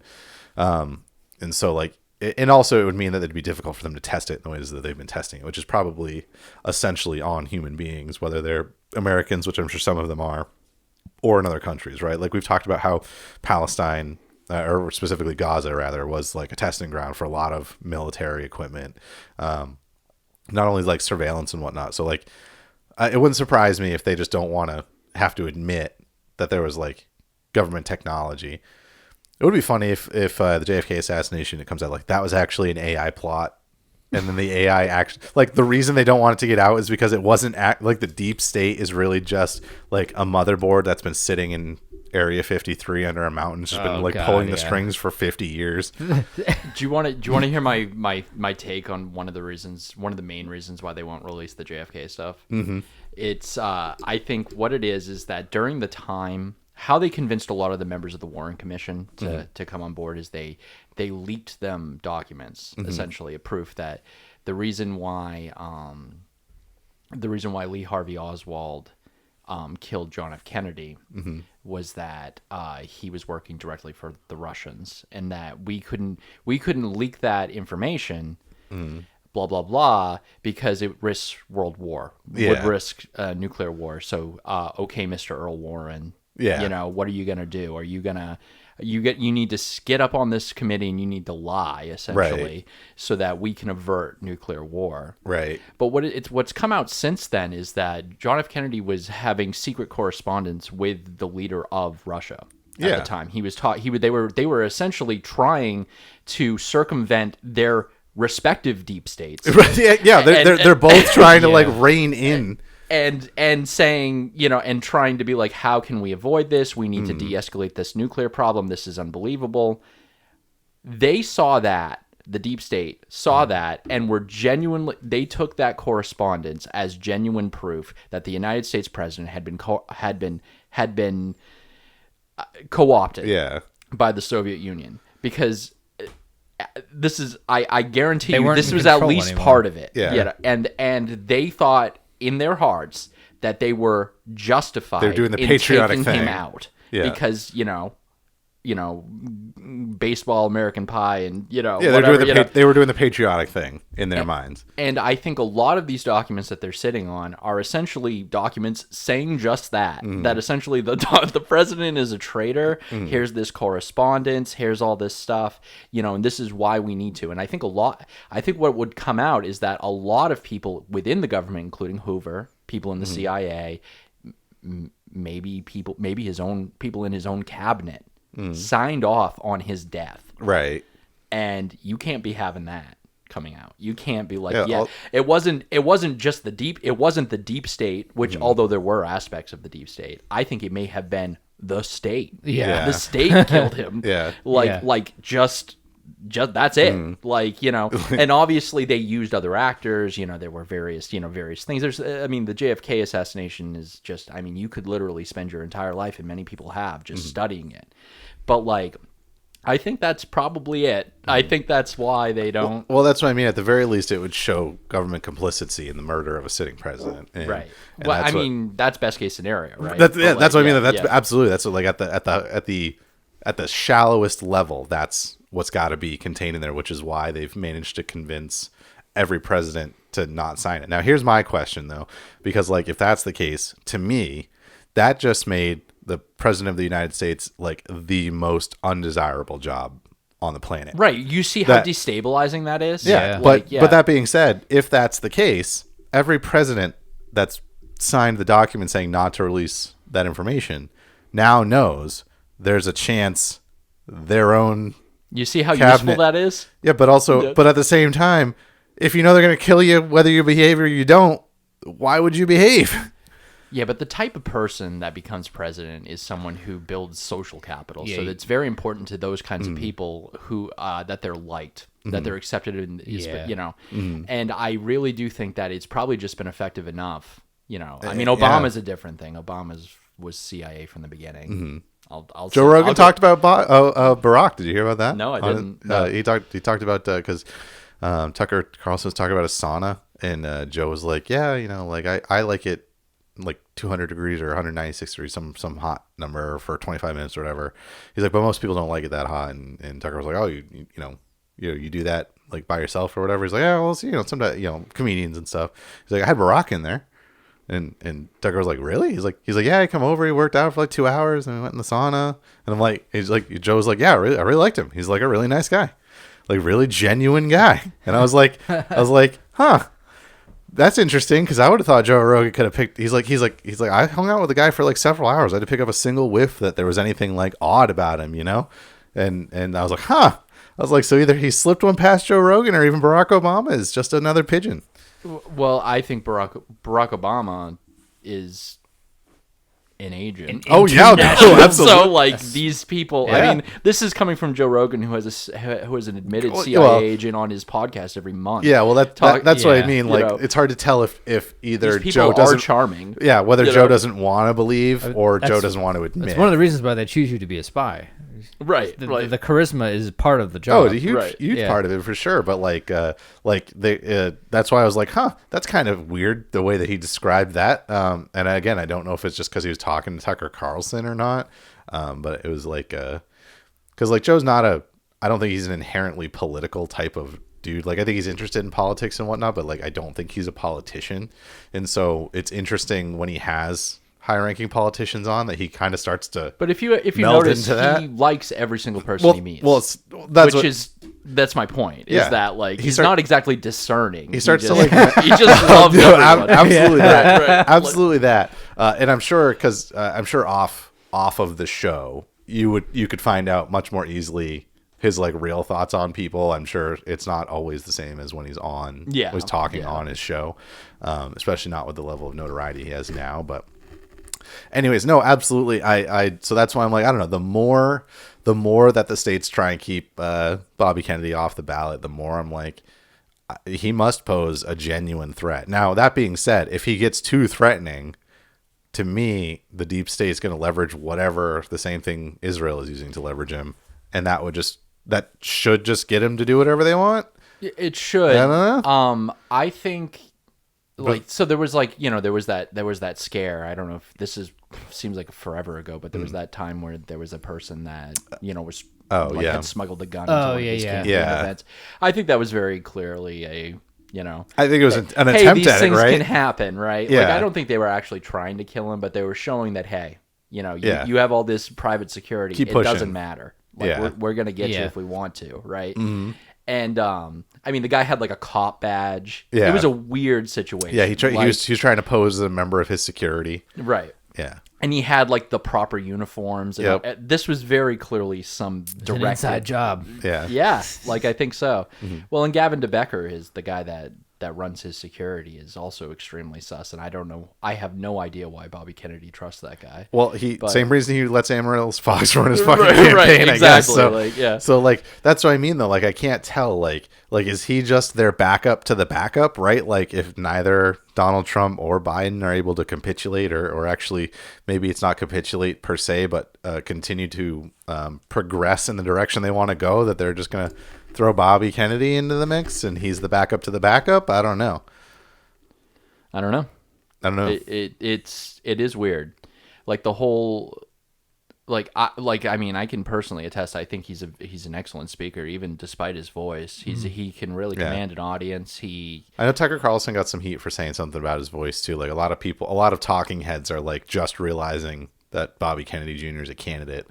And so like, and also it would mean that it'd be difficult for them to test it in the ways that they've been testing it, which is probably essentially on human beings, whether they're Americans, which I'm sure some of them are, or in other countries, right? Like we've talked about how Palestine, or specifically Gaza rather, was like a testing ground for a lot of military equipment, not only like surveillance and whatnot. So like, it wouldn't surprise me if they just don't want to have to admit that there was like government technology. It would be funny if the JFK assassination, it comes out like that was actually an AI plot, and then the AI actually, like, the reason they don't want it to get out is because it wasn't like the deep state is really just like a motherboard that's been sitting in Area 53 under a mountain, just been like pulling the strings for 50 years. Do you want to hear my take on one of the main reasons why they won't release the JFK stuff? Mm-hmm. It's I think what it is that during the time, how they convinced a lot of the members of the Warren Commission to come on board is they leaked them documents, essentially a proof that the reason why Lee Harvey Oswald killed John F. Kennedy was that he was working directly for the Russians, and that we couldn't leak that information, blah blah blah, because it risks world war, would risk nuclear war. So okay, Mr. Earl Warren. Yeah. You know, what are you going to do? Are you going to, you need to get up on this committee and you need to lie, essentially, so that we can avert nuclear war. Right. But what's come out since then is that John F. Kennedy was having secret correspondence with the leader of Russia at the time. He was they were essentially trying to circumvent their respective deep states. Yeah, they're both trying to like rein in. And saying, you know, and trying to be like, how can we avoid this? We need to de-escalate this nuclear problem. This is unbelievable. They saw that, the deep state saw that, and they took that correspondence as genuine proof that the United States president had been co-opted by the Soviet Union. Because this is, I guarantee you, this was at least part of it. Yeah. And they thought in their hearts that they were justified. They're doing the in patriotic taking thing him out because you know, baseball, American Pie, and they were doing the patriotic thing in their minds. And I think a lot of these documents that they're sitting on are essentially documents saying just that. That essentially the president is a traitor. Here's this correspondence. Here's all this stuff. You know, and this is why we need to. And I think what would come out is that a lot of people within the government, including Hoover, people in the CIA, maybe his own people in his own cabinet, signed off on his death. Right. And you can't be having that coming out. You can't be like, it wasn't the deep state, which although there were aspects of the deep state, I think it may have been the state. Yeah. The state killed him. Yeah. Like just just that's it. Like, you know, and obviously they used other actors, you know, there were various things. There's, I mean, the JFK assassination is just, I mean, you could literally spend your entire life, and many people have, just studying it. But like, I think that's probably it. I think that's why they don't. Well, that's what I mean. At the very least, it would show government complicity in the murder of a sitting president. Right. Well, I mean, that's best case scenario, right? That's what I mean. That's absolutely. That's what, like at the shallowest level, that's what's got to be contained in there, which is why they've managed to convince every president to not sign it. Now, here's my question though, because like if that's the case, to me, that just made the president of the United States like the most undesirable job on the planet. Right. You see how destabilizing that is? Yeah. But that being said, if that's the case, every president that's signed the document saying not to release that information now knows there's a chance their own You see how cabinet, useful that is? Yeah, but also but at the same time, if you know they're going to kill you whether you behave or you don't, why would you behave? Yeah, but the type of person that becomes president is someone who builds social capital. Yeah, so it's very important to those kinds of people who that they're liked, that they're accepted in, you know. And I really do think that it's probably just been effective enough. You know, I mean, Obama's a different thing. Obama's was CIA from the beginning. Joe Rogan talked about Barack. Did you hear about that? No, I didn't. No. He talked about because Tucker Carlson was talking about a sauna, and Joe was like, yeah, you know, like I like it like 200 degrees or 196 degrees, some hot number for 25 minutes or whatever. He's like, but most people don't like it that hot. And Tucker was like, oh, you do that like by yourself or whatever. He's like, yeah, well, you know, sometimes, you know, comedians and stuff. He's like, I had Barack in there. And Tucker was like, really? He's like, yeah, he come over, he worked out for like 2 hours and we went in the sauna. And I'm like, Joe's like, yeah, I really liked him. He's like a really nice guy, like really genuine guy. And I was like, huh. That's interesting, because I would have thought Joe Rogan could have picked. He's like, I hung out with the guy for like several hours. I had to pick up a single whiff that there was anything like odd about him, you know. And I was like, huh. I was like, so either he slipped one past Joe Rogan, or even Barack Obama is just another pigeon. Well, I think Barack Obama is an agent. Oh yeah, no, absolutely. So like these people, I mean, this is coming from Joe Rogan, who has an admitted CIA agent on his podcast every month. Yeah, well, that's what I mean. Like, it's hard to tell if either Joe doesn't charming. Yeah, whether Joe doesn't want to believe or Joe doesn't want to admit. That's one of the reasons why they choose you to be a spy. Right, the charisma is part of the job. Oh, it's a huge part of it for sure. But that's why I was like, huh, that's kind of weird the way that he described that. And again, I don't know if it's just because he was talking to Tucker Carlson or not. But it was like, because like Joe's not I don't think he's an inherently political type of dude. Like I think he's interested in politics and whatnot, but like I don't think he's a politician. And so it's interesting when he has high-ranking politicians on that he kind of starts to. But if you notice, he likes every single person he meets. Well, that's my point. Is that like he's not exactly discerning. He starts to like he just loves everyone. Absolutely that. Right. Absolutely that. And I'm sure because I'm sure off of the show you could find out much more easily his like real thoughts on people. I'm sure it's not always the same as when he's on. Yeah, when he's talking on his show, especially not with the level of notoriety he has now. But anyways, no, absolutely. So that's why I'm like, I don't know. The more that the states try and keep Bobby Kennedy off the ballot, the more I'm like, he must pose a genuine threat. Now, that being said, if he gets too threatening, to me, the deep state is going to leverage whatever the same thing Israel is using to leverage him, and that should just get him to do whatever they want. It should. I don't know. I think. So there was there was that scare. I don't know if seems like forever ago, but there was that time where there was a person that was had smuggled a gun. Events. I think that was very clearly a I think it was an attempt these at it, things right? can happen, right? Yeah. Like I don't think they were actually trying to kill him, but they were showing that you have all this private security. Keep it pushing. Doesn't matter. Like we're gonna get you if we want to, right? Mm-hmm. And I mean, the guy had like a cop badge. Yeah. It was a weird situation. Yeah, he was trying to pose as a member of his security. Right. Yeah. And he had like the proper uniforms. And this was very clearly some direct inside job. Yeah. Yeah, like I think so. Mm-hmm. Well, and Gavin DeBecker is the guy that that runs his security is also extremely sus, and I have no idea why Bobby Kennedy trusts that guy. Well, same reason he lets Amaryllis Fox run his fucking campaign, I guess. So, so like that's what I mean though. Like I can't tell. Like is he just their backup to the backup, right? Like if neither Donald Trump or Biden are able to capitulate, or actually maybe it's not capitulate per se, but continue to progress in the direction they want to go, that they're just gonna throw Bobby Kennedy into the mix and he's the backup to the backup. I don't know. It is weird. Like the whole, I mean, I can personally attest. I think he's an excellent speaker, even despite his voice. He can really command an audience. I know Tucker Carlson got some heat for saying something about his voice too. Like a lot of talking heads are like just realizing that Bobby Kennedy Jr. is a candidate,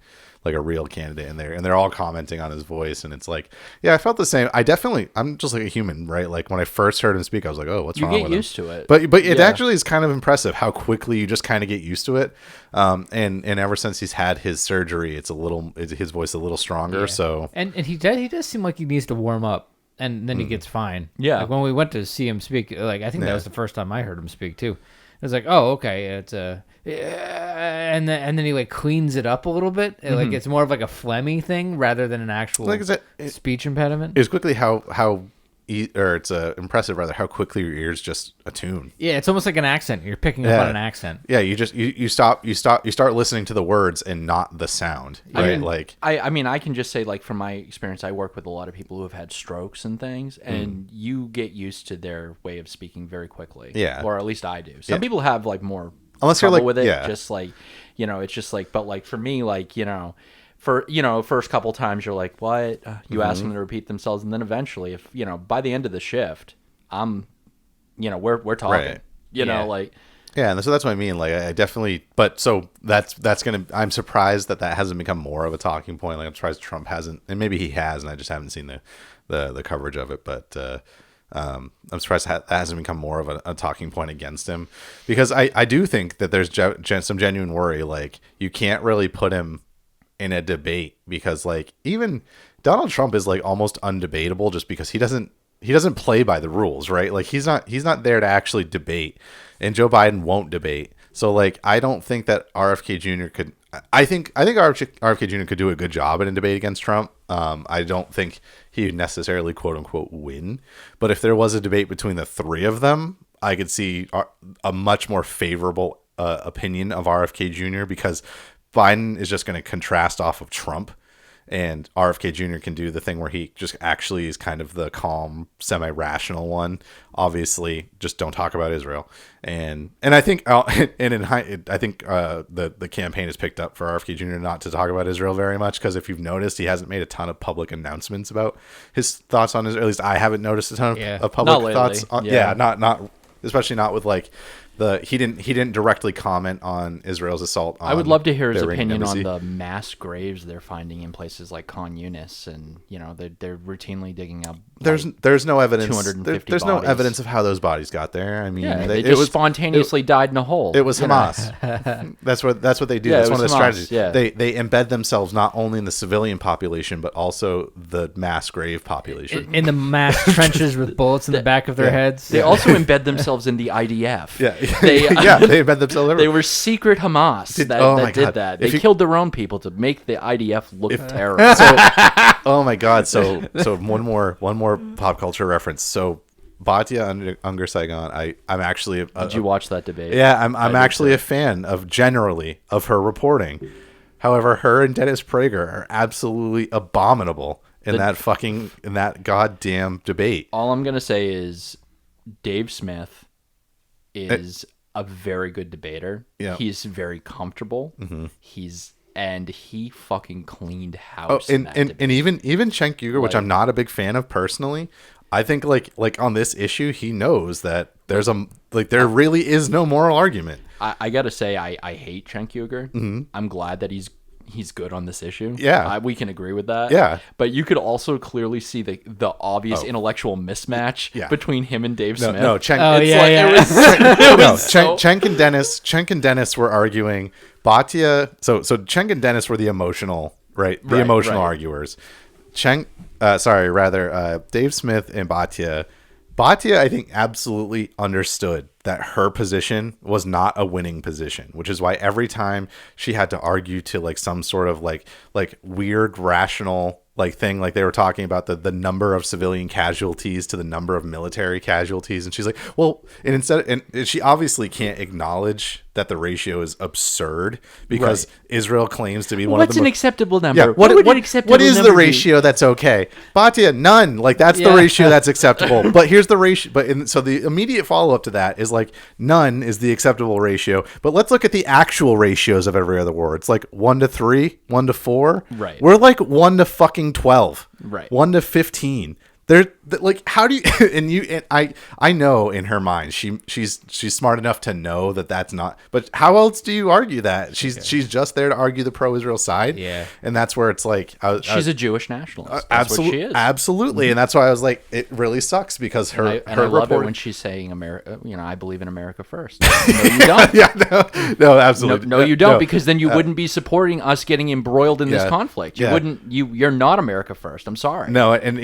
like a real candidate, and they're all commenting on his voice, and it's like, yeah, I felt the same. I'm just like a human, right? Like when I first heard him speak, I was like, oh, what's wrong with him? You get used to it. But it actually is kind of impressive how quickly you just kind of get used to it. And ever since he's had his surgery, his voice a little stronger. Yeah. So and he does seem like he needs to warm up, and then he gets fine. Yeah. Like when we went to see him speak, like I think that was the first time I heard him speak too. It was like, oh, okay, it's and then he like cleans it up a little bit. Like it's more of like a phlegmy thing rather than an actual speech impediment. It's quickly it's impressive rather how quickly your ears just attune. Yeah, it's almost like an accent. You're picking up on an accent. Yeah, you start listening to the words and not the sound. Right? I mean, I can just say, like, from my experience, I work with a lot of people who have had strokes and things, and you get used to their way of speaking very quickly. Yeah, or at least I do. Some people have like more unless trouble you're like with it. Yeah. Just like, it's just like, but like for me, like, first couple times you're like, what? You ask them to repeat themselves, and then eventually, if by the end of the shift, we're talking. Right. Yeah, and so that's what I mean. Like, I definitely, but so that's I'm surprised that hasn't become more of a talking point. Like, I'm surprised Trump hasn't, and maybe he has, and I just haven't seen the coverage of it. But I'm surprised that hasn't become more of a talking point against him, because I do think that there's some genuine worry. Like, you can't really put him in a debate, because like even Donald Trump is like almost undebatable just because he doesn't play by the rules, right? Like he's not there to actually debate, and Joe Biden won't debate. So like I don't think that RFK Jr. could. I think RFK Jr. could do a good job in a debate against Trump. I don't think he would necessarily quote unquote win, but if there was a debate between the three of them, I could see a much more favorable opinion of RFK Jr. because Biden is just going to contrast off of Trump, and RFK Jr. can do the thing where he just actually is kind of the calm, semi-rational one. Obviously, just don't talk about Israel. And I think I think the campaign has picked up for RFK Jr. not to talk about Israel very much, because if you've noticed, he hasn't made a ton of public announcements about his thoughts on Israel. At least I haven't noticed a ton of public thoughts on. Yeah, not especially not with like. He didn't directly comment on Israel's assault on I would love to hear his opinion embassy. on the mass graves they're finding in places like Khan Yunis, and they're routinely digging up. There's no evidence. 250 there's bodies. No evidence of how those bodies got there. I mean, they just spontaneously died in a hole. It was Hamas. That's what they do. Yeah, that's one of the Hamas, strategies. yeah. They embed themselves not only in the civilian population but also the mass grave population. In the mass trenches with bullets in the back of their heads. They also embed themselves in the IDF. Yeah. They embed themselves everywhere. They were secret Hamas that did that. They killed their own people to make the IDF look terrible. Oh my God! So one more pop culture reference. So Batya Unger Saigon. I'm actually. Did you watch that debate? Yeah, I'm actually a fan of her reporting. However, her and Dennis Prager are absolutely abominable in that goddamn debate. All I'm gonna say is Dave Smith is a very good debater. Yeah. He's very comfortable. Mm-hmm. He fucking cleaned house. And even Cenk Uygur, which I'm not a big fan of personally, I think like on this issue, he knows that there really is no moral argument. I gotta say, I hate Cenk Uygur. Mm-hmm. I'm glad that he's good on this issue. Yeah. We can agree with that. Yeah. But you could also clearly see the obvious intellectual mismatch between him and Dave Smith. No, Cenk. Cenk and Dennis were arguing. Batya. So Cenk and Dennis were the emotional, right? The emotional arguers. Dave Smith and Batya Bhatia, I think, absolutely understood that her position was not a winning position, which is why every time she had to argue to like some sort of like weird rational like thing, like they were talking about the number of civilian casualties to the number of military casualties, and she's like, well, and she obviously can't acknowledge that the ratio is absurd because Israel claims to be one of the What's an acceptable number? Yeah, What would acceptable what is the number be? ratio that's okay? Bhatia, none. Like that's the ratio that's acceptable. But here's the ratio. So the immediate follow up to that is like none is the acceptable ratio. But let's look at the actual ratios of every other war. It's like 1 to 3, 1 to 4. Right. We're like 1 to fucking 12. Right. 1 to 15. They're like, how do you and I know in her mind she's smart enough to know that that's not, but how else do you argue that she's just there to argue the pro-Israel side, and that's where it's like she's a Jewish nationalist. That's what she is. Absolutely, and that's why I was like, it really sucks because her I love it when she's saying America. I believe in America first. No, you don't. no, absolutely. No, you don't, because then you wouldn't be supporting us getting embroiled in this conflict. You wouldn't. You're not America first. I'm sorry. No, and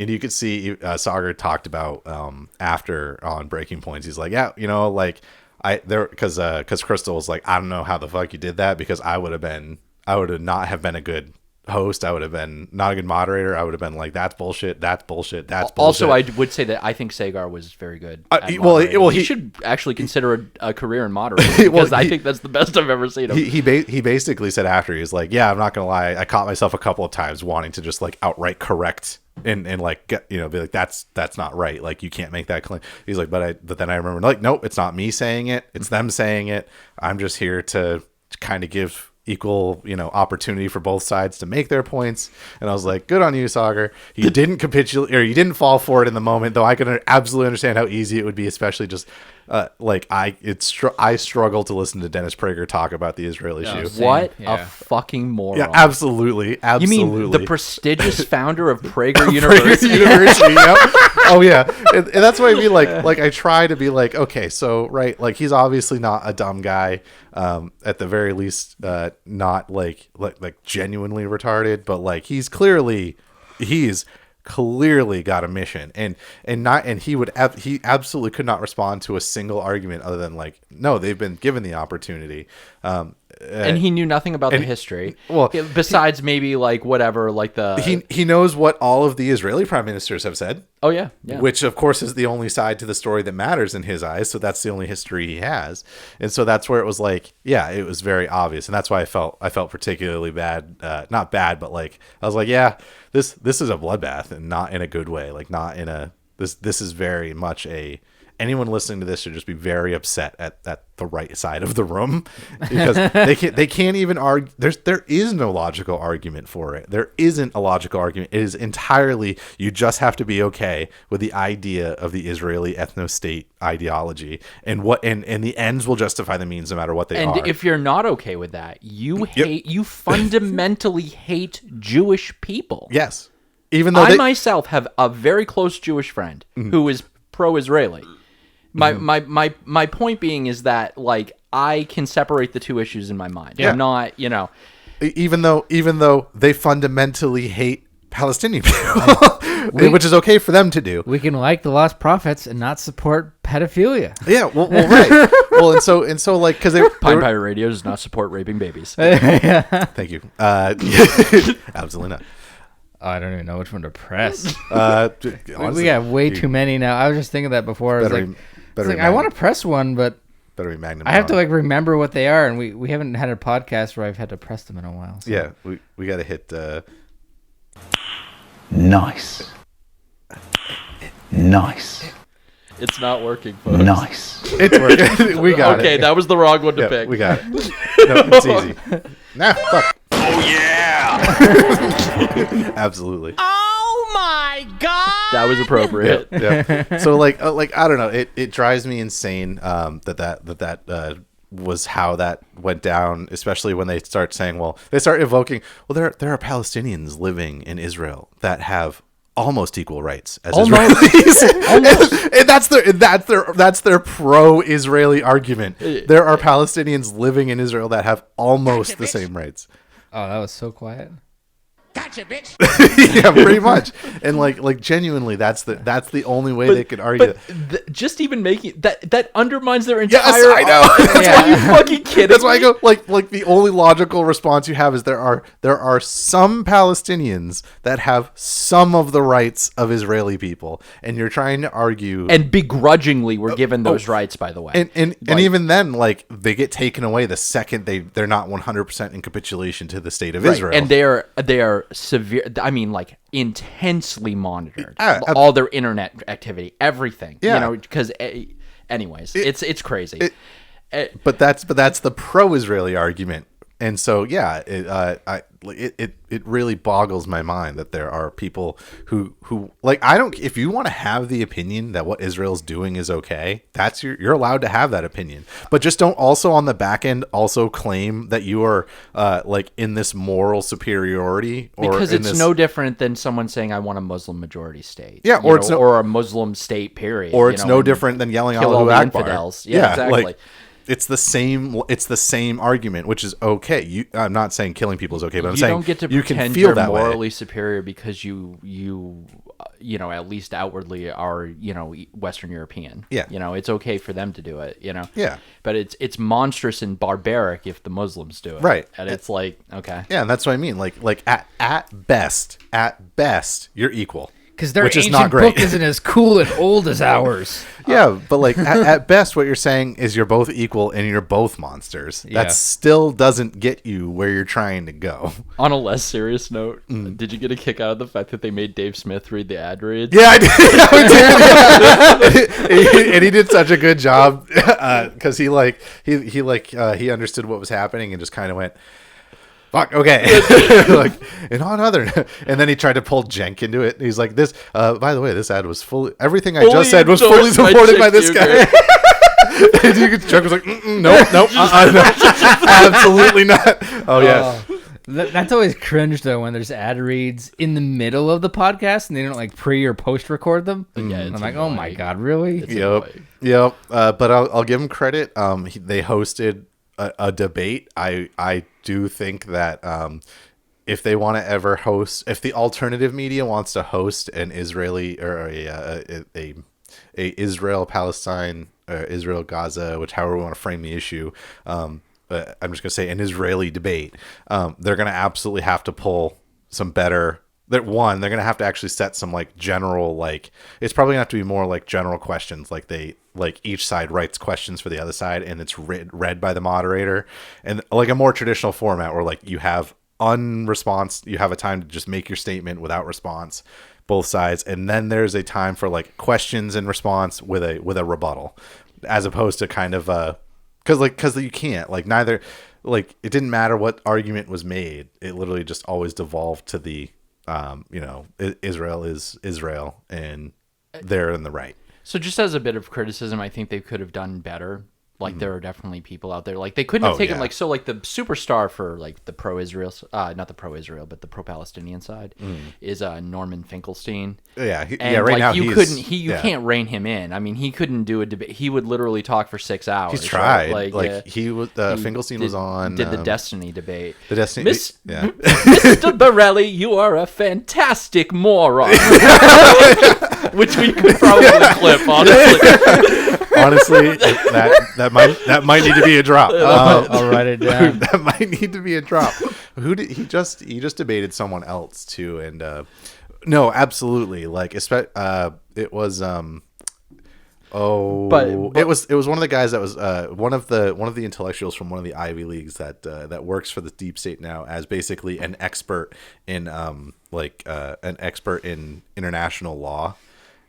you could see Sagar talked about after on Breaking Points. He's like, because Crystal was like, I don't know how the fuck you did that, because I would have not have been a good host. I would have been not a good moderator. I would have been like, that's bullshit. That's bullshit. That's bullshit. Also, I would say that I think Sagar was very good. He should actually consider a career in moderating, because I think that's the best I've ever seen him. He basically said after, he was like, yeah, I'm not gonna lie, I caught myself a couple of times wanting to just like outright correct and like get, be like, that's not right, like you can't make that claim. He's like, but then I remember, like, nope, it's not me saying it, it's them saying it. I'm just here to kind of give equal opportunity for both sides to make their points. And I was like, good on you, Sagar. You didn't capitulate, or you didn't fall for it in the moment, though I can absolutely understand how easy it would be, especially just I struggle to listen to Dennis Prager talk about the Israel issue. What a fucking moron. Yeah, absolutely. You mean the prestigious founder of Prager University? Yep. Oh yeah, and that's why I mean, like I try to be like, okay, so right, like he's obviously not a dumb guy, at the very least, not like genuinely retarded, but like he's clearly got a mission, and he absolutely could not respond to a single argument other than like, no, they've been given the opportunity. And he knew nothing about the history. Well, besides maybe like whatever, like he knows what all of the Israeli prime ministers have said. Oh yeah. Which of course is the only side to the story that matters in his eyes. So that's the only history he has, and so that's where it was like, yeah, it was very obvious, and that's why I felt particularly bad. Not bad, but like I was like, yeah, this is a bloodbath, and not in a good way. Like not in a this is very much a. Anyone listening to this should just be very upset at the right side of the room, because they can't even argue. There is no logical argument for it. There isn't a logical argument. It is entirely, you just have to be okay with the idea of the Israeli ethno-state ideology, and the ends will justify the means no matter what they are. And if you're not okay with that, you fundamentally hate Jewish people. Yes. Even though I myself have a very close Jewish friend who is pro-Israeli. My point being is that like I can separate the two issues in my mind. Yeah. I'm not, even though they fundamentally hate Palestinian people, which is okay for them to do. We can like the Lost Prophets and not support pedophilia. Yeah, well right. Well, and so like, because Pine Pirate Radio does not support raping babies. Thank you. Absolutely not. I don't even know which one to press. Honestly, we got way too many now. I was just thinking that before. I was like, I want to press one, but better be Magnum. I have to like remember what they are, and we haven't had a podcast where I've had to press them in a while. So. Yeah, we got to hit. Nice. It's not working, folks. Nice. It's working. We got it. Okay, that was the wrong one to pick. We got it. No, it's easy. Nah, fuck. Oh yeah. Absolutely. Oh my God. That was appropriate. Yeah. So like I don't know. It drives me insane that was how that went down, especially when they start saying, they start evoking, there are Palestinians living in Israel that have almost equal rights as Israelis. and that's their pro-Israeli argument. There are Palestinians living in Israel that have almost the same rights. Oh, that was so quiet. Gotcha, bitch. Yeah, pretty much. And like genuinely, that's the only way they could argue. Just even making that undermines their Yes, entire. I know. That's why you fucking kidding. That's why I go like the only logical response you have is there are some Palestinians that have some of the rights of Israeli people, and you're trying to argue and begrudgingly were given those rights, by the way. And even then, like, they get taken away the second they're not 100% in capitulation to the state of Israel. And they are severe. I mean, like, intensely monitored. All their internet activity, everything. Yeah. You know, because anyways, it's crazy. But that's the pro-Israeli argument. And so, yeah, it really boggles my mind that there are people who like, if you want to have the opinion that what Israel's doing is okay, that's you're allowed to have that opinion, but just don't also on the back end also claim that you are like in this moral superiority, or because it's no different than someone saying I want a Muslim majority state, or a Muslim state period, or it's no different than yelling kill all Allahu the Akbar. infidels. Yeah, exactly. Like, it's the same argument, which is okay. I'm not saying killing people is okay, but I'm saying you don't get to you can pretend feel you're that morally way. superior because you at least outwardly are Western European. Yeah, it's okay for them to do it. Yeah, but it's monstrous and barbaric if the Muslims do it. Right, and it's like okay. Yeah, and that's what I mean. Like at best, you're equal. Because their which ancient is not great. book isn't as cool and old as ours. Yeah, but like at best, what you're saying is you're both equal and you're both monsters. Yeah. That still doesn't get you where you're trying to go. On a less serious note, did you get a kick out of the fact that they made Dave Smith read the ad reads? Yeah, I did. And he did such a good job because he understood what was happening and just kind of went, fuck, okay. Like, and on other, and then he tried to pull Jenk into it. He's like, this, by the way, this ad was everything I just said was fully supported by this guy. And Chuck was like, nope, no, absolutely not. Oh, yeah. That's always cringe, though, when there's ad reads in the middle of the podcast and they don't like pre or post record them. Yeah, I'm like, oh my God, really? Yep. But I'll give him credit. They hosted a debate. I do think that if they want to ever host, if the alternative media wants to host an Israeli or a Israel Palestine or Israel Gaza, which however we want to frame the issue, I'm just gonna say an Israeli debate, they're gonna absolutely have to pull some better. They're going to have to actually set some like general, like, it's probably gonna have to be more like general questions, like each side writes questions for the other side and it's read by the moderator, and like a more traditional format where like you have you have a time to just make your statement without response, both sides, and then there's a time for like questions and response with a rebuttal, as opposed to kind of because you can't, like, neither, like, it didn't matter what argument was made, it literally just always devolved to the Israel is Israel and they're in the right. So just as a bit of criticism, I think they could have done better. Like, there are definitely people out there. Like, they couldn't have taken, like, so, like, the superstar for, like, the pro-Israel, not the pro-Israel, but the pro-Palestinian side is Norman Finkelstein. Yeah, and, right like, now you can't rein him in. I mean, he couldn't do a debate. He would literally talk for 6 hours. He's tried. Right? He was, Finkelstein was on. Did the Destiny debate. The Destiny, Mr. Borelli, you are a fantastic moron. Which we could probably clip, honestly. Honestly, that might need to be a drop. I'll write it down. That might need to be a drop. He just debated someone else too, and no, absolutely, like it was it was one of the guys that was one of the intellectuals from one of the Ivy Leagues that works for the deep state now as basically an expert in international law,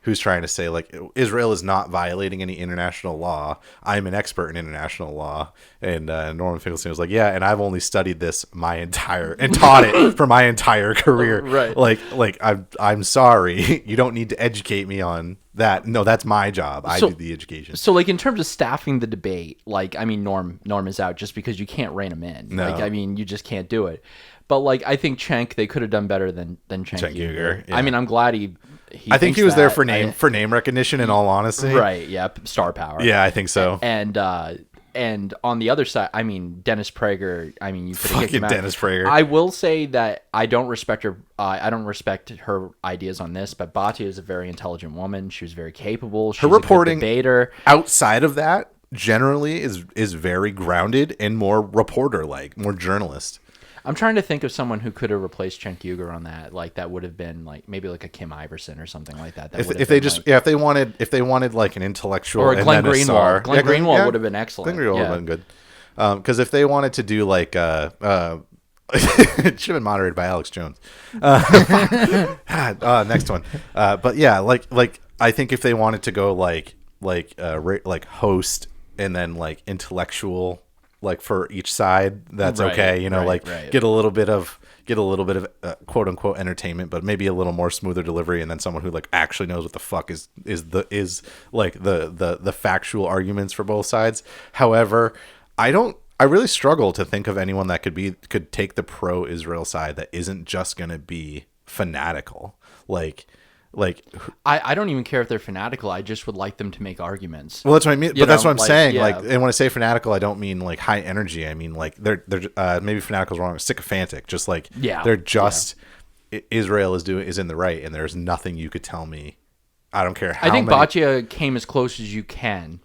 who's trying to say, like, Israel is not violating any international law. I'm an expert in international law. And Norman Finkelstein was like, yeah, and I've only studied this and taught it for my entire career. Right. Like I'm sorry. You don't need to educate me on that. No, that's my job. I do the education. So, like, in terms of staffing the debate, like, I mean, Norm is out just because you can't rein him in. No. Like, I mean, you just can't do it. But, like, I think they could have done better than Cenk. Yeah. I mean, I'm glad I think he was there for name recognition, in all honesty. Right, yeah, star power. Yeah, I think so. And and on the other side, I mean, Dennis Prager. I mean, you could have kicked him out. Dennis Prager. I will say that I don't respect her. I don't respect her ideas on this. But Batya is a very intelligent woman. She was very capable. She's Her reporting a good debater. outside of that generally is very grounded and more reporter-like, more journalist. I'm trying to think of someone who could have replaced Cenk Uygur on that. Like that would have been like maybe like a Kim Iverson or something like that. If they wanted like an intellectual or and Glenn then a Greenwald. SAR. Glenn Greenwald would have been excellent. Glenn Greenwald would have been good. Because if they wanted to do like it should have been moderated by Alex Jones. Next one. But yeah, like I think if they wanted to go like host and then like intellectual, like for each side, that's okay. Get a little bit of quote unquote entertainment, but maybe a little more smoother delivery, and then someone who like actually knows what the fuck is like the factual arguments for both sides. However, I really struggle to think of anyone that could take the pro-Israel side that isn't just going to be fanatical. I don't even care if they're fanatical. I just would like them to make arguments. Well, that's what I mean. But that's what I'm saying. Yeah. And when I say fanatical, I don't mean like high energy. I mean like they're maybe fanatical is wrong. Sycophantic. Just like they're just Israel is in the right, and there's nothing you could tell me. I don't care how. I think Batya came as close as you can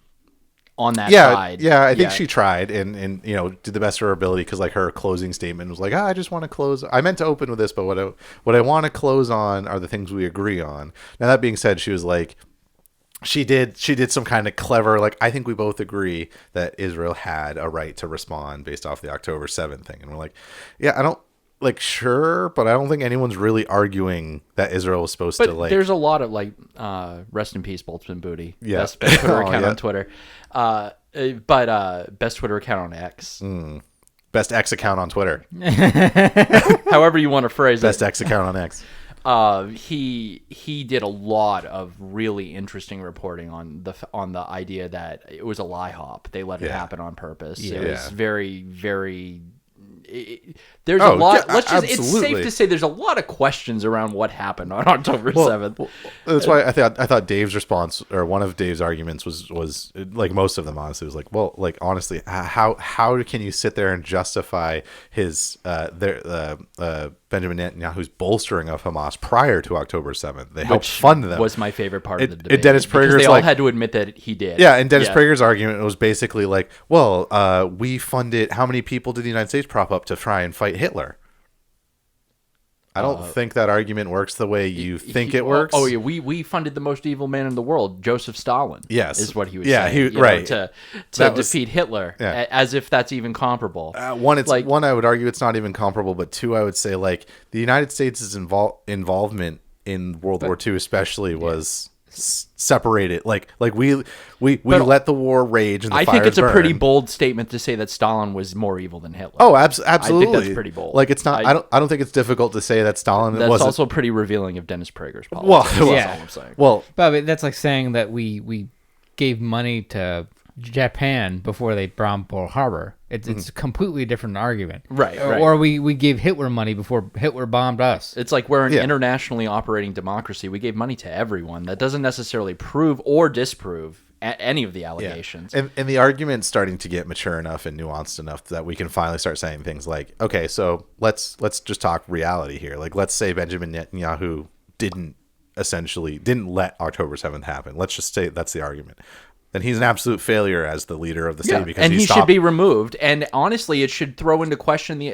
on that side. Yeah, I think she tried and did the best of her ability, because like her closing statement was like, I just want to close. I meant to open with this, but what I want to close on are the things we agree on. Now that being said, she was like, she did some kind of clever, like, I think we both agree that Israel had a right to respond based off the October 7th thing. And we're like, yeah, I don't, like, sure, but I don't think anyone's really arguing that Israel was supposed to, like... There's a lot of, like, rest in peace, Boltzmann Booty. Yeah. Best Twitter account on Twitter. But best Twitter account on X. Best X account on Twitter. However you want to phrase Best X account on X. He did a lot of really interesting reporting on the idea that it was a lie hop. They let it happen on purpose. It was very, very... there's a lot. It's safe to say there's a lot of questions around what happened on October 7th. Well, that's why I thought Dave's response, or one of Dave's arguments, was like, most of them honestly was like, well, like, honestly, how can you sit there and justify his Benjamin Netanyahu's bolstering of Hamas prior to October 7th? They helped fund them. Was my favorite part of the debate. Dennis Prager's they all had to admit that he did. Yeah, and Dennis Prager's argument was basically like, well, we funded. How many people did the United States prop up to try and fight Hitler? I don't think that argument works the way you think it works. Oh yeah, we funded the most evil man in the world, Joseph Stalin. Yes, is what he was saying. To defeat Hitler, as if that's even comparable. One, I would argue it's not even comparable, but two, I would say like the United States' involvement in World War II, especially, was separated. Like we let the war rage and the I fires think it's burn. a pretty bold statement to say that Stalin was more evil than Hitler. Oh, absolutely. I think that's pretty bold. Like, it's not. I don't think it's difficult to say that Stalin. That's also pretty revealing of Dennis Prager's politics. Well, that's all I'm saying. Well, but that's like saying that we gave money to Japan before they bombed Pearl Harbor. It's a completely different argument. Right. Or we gave Hitler money before Hitler bombed us. It's like we're an internationally operating democracy. We gave money to everyone. That doesn't necessarily prove or disprove any of the allegations. Yeah. And the argument's starting to get mature enough and nuanced enough that we can finally start saying things like, okay, so let's just talk reality here. Like, let's say Benjamin Netanyahu didn't let October 7th happen. Let's just say that's the argument. Then he's an absolute failure as the leader of the state, because he should be removed. And honestly, it should throw into question the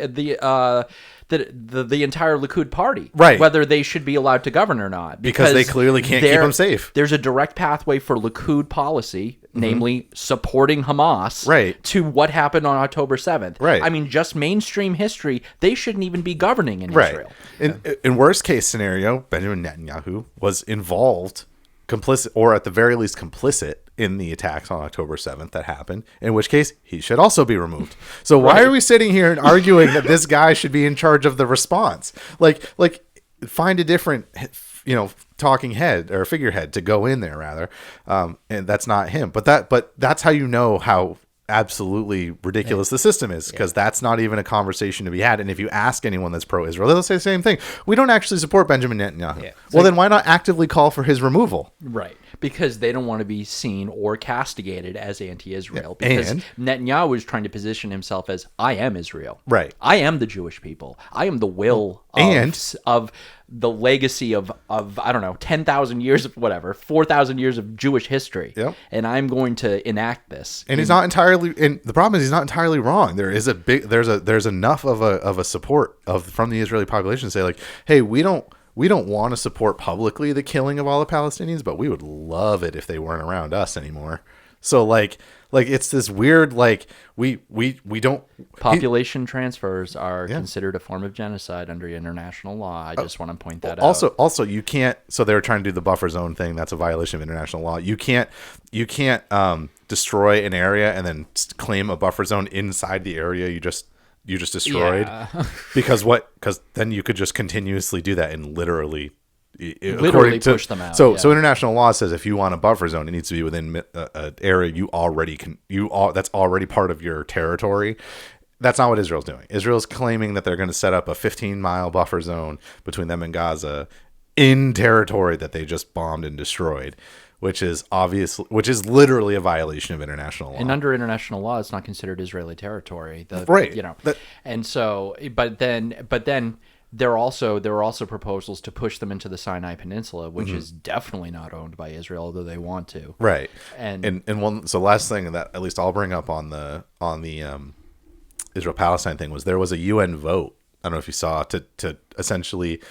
entire Likud party, right? Whether they should be allowed to govern or not, because they clearly can't keep them safe. There's a direct pathway for Likud policy, namely supporting Hamas, right, to what happened on October 7th. Right. I mean, just mainstream history, they shouldn't even be governing in Israel. In worst case scenario, Benjamin Netanyahu was involved, complicit, or at the very least complicit, in the attacks on October 7th that happened, in which case he should also be removed. So why are we sitting here and arguing that this guy should be in charge of the response? Like find a different, talking head or figurehead to go in there, rather. And that's not him. But that's how you know how absolutely ridiculous the system is, because that's not even a conversation to be had. And if you ask anyone that's pro-Israel, they'll say the same thing. We don't actually support Benjamin Netanyahu. Well, then why not actively call for his removal? Right. because they don't want to be seen or castigated as anti-Israel. Because Netanyahu is trying to position himself as, I am Israel. Right. I am the Jewish people. I am the will of the legacy of I don't know, 10,000 years of whatever, 4,000 years of Jewish history. Yep. And I'm going to enact this. And he's not entirely, and the problem is he's not entirely wrong. There is there's enough of a support from the Israeli population to say, like, hey, we don't want to support publicly the killing of all the Palestinians, but we would love it if they weren't around us anymore. So like it's this weird, like, we don't... Population transfers are considered a form of genocide under international law. I just want to point that out. Also, you can't... So they were trying to do the buffer zone thing. That's a violation of international law. You can't destroy an area and then claim a buffer zone inside the area you just destroyed. Yeah. Because then you could just continuously do that and literally push them out. So international law says if you want a buffer zone, it needs to be within an area that's already part of your territory. That's not what Israel's doing. Israel's claiming that they're going to set up a 15-mile buffer zone between them and Gaza in territory that they just bombed and destroyed, which is literally a violation of international law. And under international law, it's not considered Israeli territory. Right. And so, but then there were also proposals to push them into the Sinai Peninsula, which is definitely not owned by Israel, although they want to. Right. And last thing that at least I'll bring up on the Israel-Palestine thing was there was a UN vote. I don't know if you saw, to essentially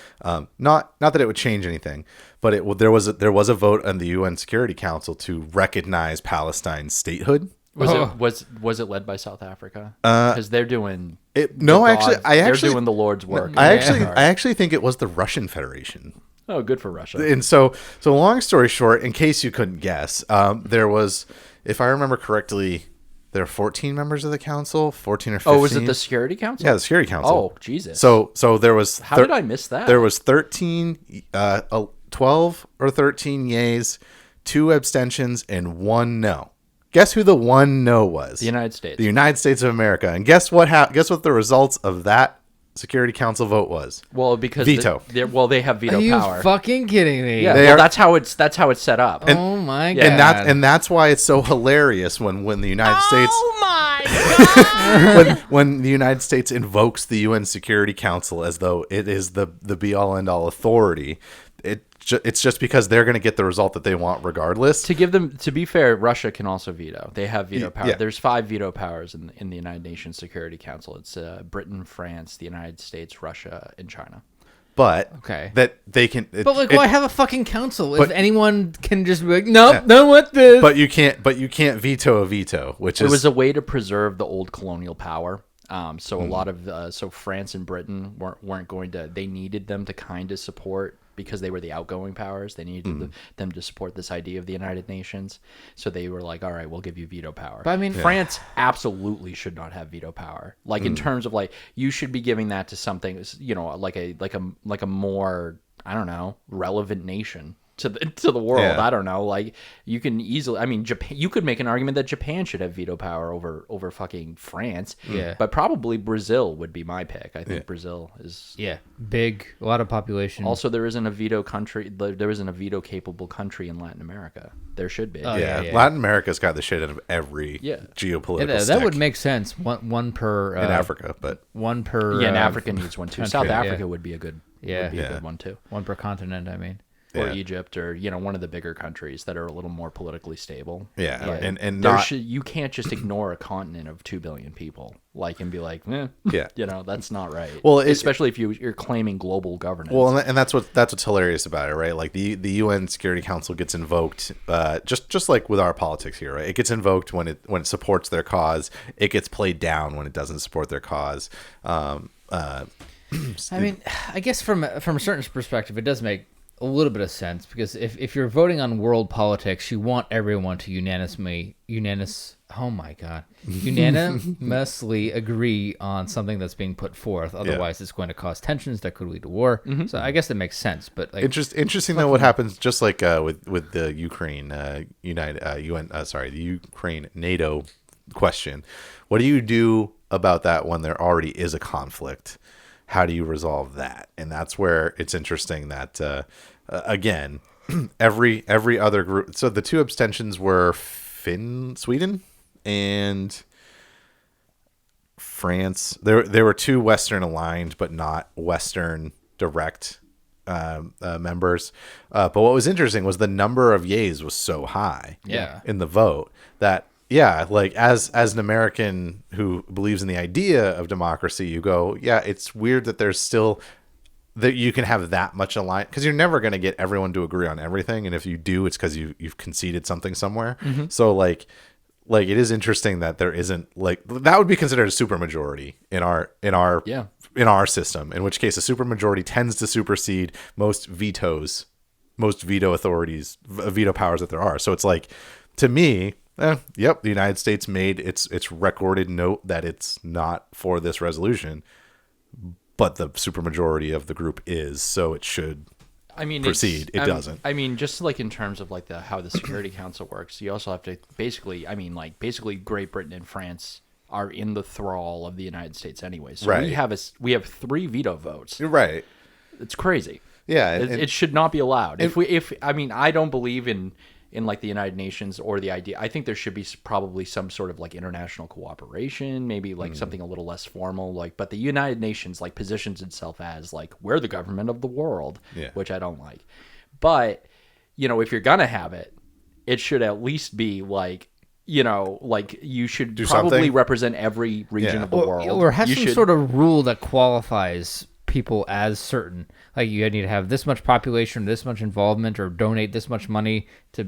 not that it would change anything, but there was a vote on the UN Security Council to recognize Palestine's statehood. Was it led by South Africa? Because they're doing they're doing the Lord's work. I actually think it was the Russian Federation. Oh, good for Russia. And so long story short, in case you couldn't guess, there was, if I remember correctly, there are 14 members of the council, 14 or 15. Oh, was it the Security Council? Yeah, the Security Council. Oh, Jesus. So there was... How did I miss that? There was 12 or 13 yays, 2 abstentions, and 1 no. Guess who the 1 no was? The United States. The United States of America. And guess what the results of that Security Council vote was? Well, because veto. They have veto power. Are you fucking kidding me? Yeah, that's how it's set up. Oh my god! And that's why it's so hilarious when the United States. Oh my god! when the United States invokes the UN Security Council as though it is the be all end all authority. It's just because they're going to get the result that they want regardless. To be fair, Russia can also veto. They have veto power. Yeah. There's 5 veto powers in the United Nations Security Council. It's Britain, France, the United States, Russia, and China. But that they can. Why have a fucking council if anyone can just be like, nope, don't want this. But you can't veto a veto, which it was a way to preserve the old colonial power. So a lot of France and Britain weren't going to. They needed them to kind of support. Because they were the outgoing powers, they needed them to support this idea of the United Nations. So they were like, all right, we'll give you veto power. But I mean, France absolutely should not have veto power. Like in terms of like, you should be giving that to something, like a more, I don't know, relevant nation to the world. Yeah. I don't know. Like you can easily, I mean, Japan. You could make an argument that Japan should have veto power over fucking France. Yeah. But probably Brazil would be my pick. I think Brazil is big, a lot of population. Also, there isn't a veto country. There isn't a veto capable country in Latin America. There should be. Latin America's got the shit out of every geopolitical. That would make sense. One per in Africa, but one per. And Africa needs one too. country, South Africa would be a good. Would be a good one too. One per continent. I mean. Or Egypt, or one of the bigger countries that are a little more politically stable. Yeah. And you can't just ignore a continent of 2 billion people, and be like, that's not right. Well, especially if you're claiming global governance. Well, and that's what's hilarious about it, right? Like the UN Security Council gets invoked, just like with our politics here, right? It gets invoked when it supports their cause. It gets played down when it doesn't support their cause. I mean, I guess from a certain perspective, it does make a little bit of sense, because if you're voting on world politics, you want everyone to unanimously agree on something that's being put forth. Otherwise, it's going to cause tensions that could lead to war. So I guess that makes sense. But interesting though, what happens just like with the Ukraine the Ukraine NATO question. What do you do about that when there already is a conflict? How do you resolve that? And that's where it's interesting that, again, every other group. So the 2 abstentions were Sweden and France. There were 2 Western aligned, but not Western direct members. But what was interesting was the number of yays was so high in the vote that, like as an American who believes in the idea of democracy, you go, it's weird that there's still that you can have that much alignment, because you're never going to get everyone to agree on everything. And if you do, it's because you've conceded something somewhere. Mm-hmm. So like it is interesting that there isn't, like, that would be considered a supermajority in our system, in which case a supermajority tends to supersede most veto authorities, veto powers that there are. So it's like, to me, the United States made its recorded note that it's not for this resolution, but the supermajority of the group is, so it should proceed. It doesn't. I mean, just like in terms of like how the Security Council works, you also have to basically Great Britain and France are in the thrall of the United States anyway. So we have 3 veto votes. Right. It's crazy. Yeah. It should not be allowed. I don't believe in like the United Nations or the idea. I think there should be probably some sort of like international cooperation, maybe like something a little less formal, like, but the United Nations like positions itself as like, we're the government of the world, which I don't like. But, if you're going to have it, it should at least be like, like you should probably represent every region of the world. Or have some sort of rule that qualifies people as certain. Like, you need to have this much population, this much involvement, or donate this much money to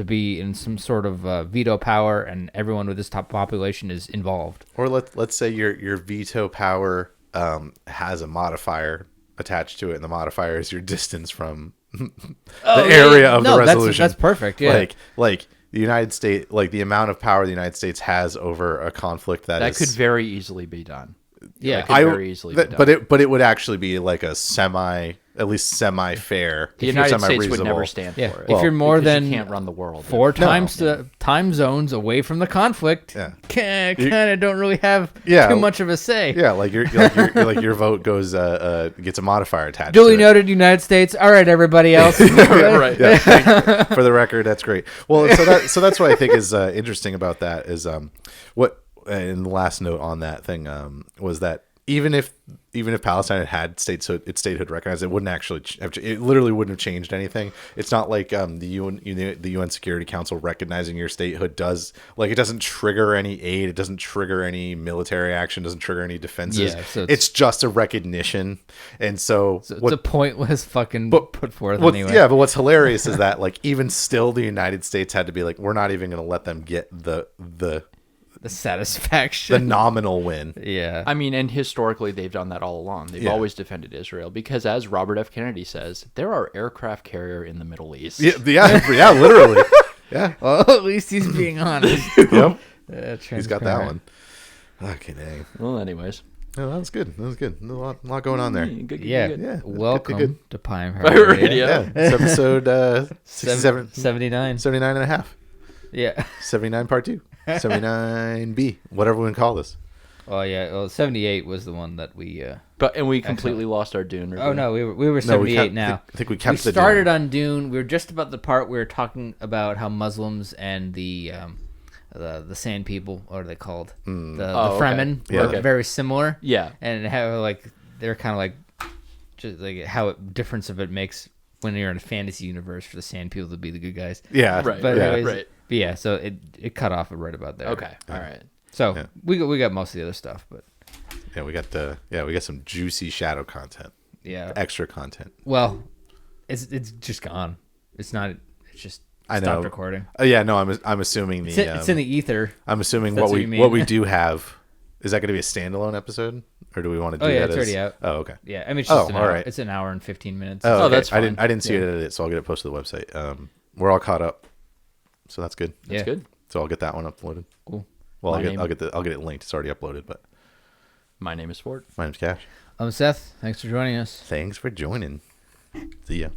be in some sort of veto power, and everyone with this top population is involved. Or let's say your veto power has a modifier attached to it, and the modifier is your distance from the area of the resolution. That's perfect. Yeah. Like the United States, like the amount of power the United States has over a conflict that could very easily be done. Yeah, could very easily be done. But it would actually be like a at least semi-fair. The United States would never stand for it. If you're more than you can't run the world 4 times the time zones away from the conflict, kind of don't really have too much of a say. Yeah, like your vote goes gets a modifier attached. Duly noted, United States. All right, everybody else. Right. Yeah, for the record, that's great. Well, so that's what I think is interesting about that is what. And the last note on that thing was that even if Palestine had its statehood recognized, it wouldn't actually it literally wouldn't have changed anything. It's not like the UN Security Council recognizing your statehood does, like, it doesn't trigger any aid, it doesn't trigger any military action, doesn't trigger any defenses. Yeah, so it's just a recognition, and so it's a pointless fucking put forth anyway. Yeah, but what's hilarious is that, like, even still, the United States had to be like, we're not even going to let them get the satisfaction, the nominal win. Yeah. I mean, and historically they've done that all along. They've always defended Israel because, as Robert F. Kennedy says, there are aircraft carrier in the Middle East. Yeah, literally. Yeah. Well, at least he's being honest. Yep. He's got that one. Okay, dang. Well, anyways. Oh, that was good. A lot going on there. Good. Welcome to Pine Radio. Yeah. It's episode 79. 79 and a half. Yeah. 79 part 2. 79B, whatever we call this. Oh yeah, well 78 was the one that we we completely lost our Dune review. Oh no, we were 78 now. I think we kept we started on Dune. We were just about the part we were talking about how Muslims and the Sand People, what are they called? The Fremen were very similar. Yeah. And how like they're kind of like just like how difference of it makes when you're in a fantasy universe for the Sand People to be the good guys. Yeah. Right. But anyways, right. But yeah, so it cut off right about there. Okay. All right. So we got most of the other stuff, but we got some juicy shadow content. Yeah. Extra content. Well, it's just gone. It's not. It's just stopped recording. No, I'm assuming it's in the ether. I'm assuming what we do have. Is that going to be a standalone episode, or do we want to do that? It's already out. Oh, okay. Yeah, I mean, it's just an hour. Right. It's an hour and 15 minutes. Oh, okay. That's fine. I didn't see it edited, so I'll get it posted to the website. We're all caught up, so that's good. That's good. So I'll get that one uploaded. Cool. Well, I'll get it linked. It's already uploaded, but my name is Ford. My name's Cash. I'm Seth. Thanks for joining us. Thanks for joining. See ya.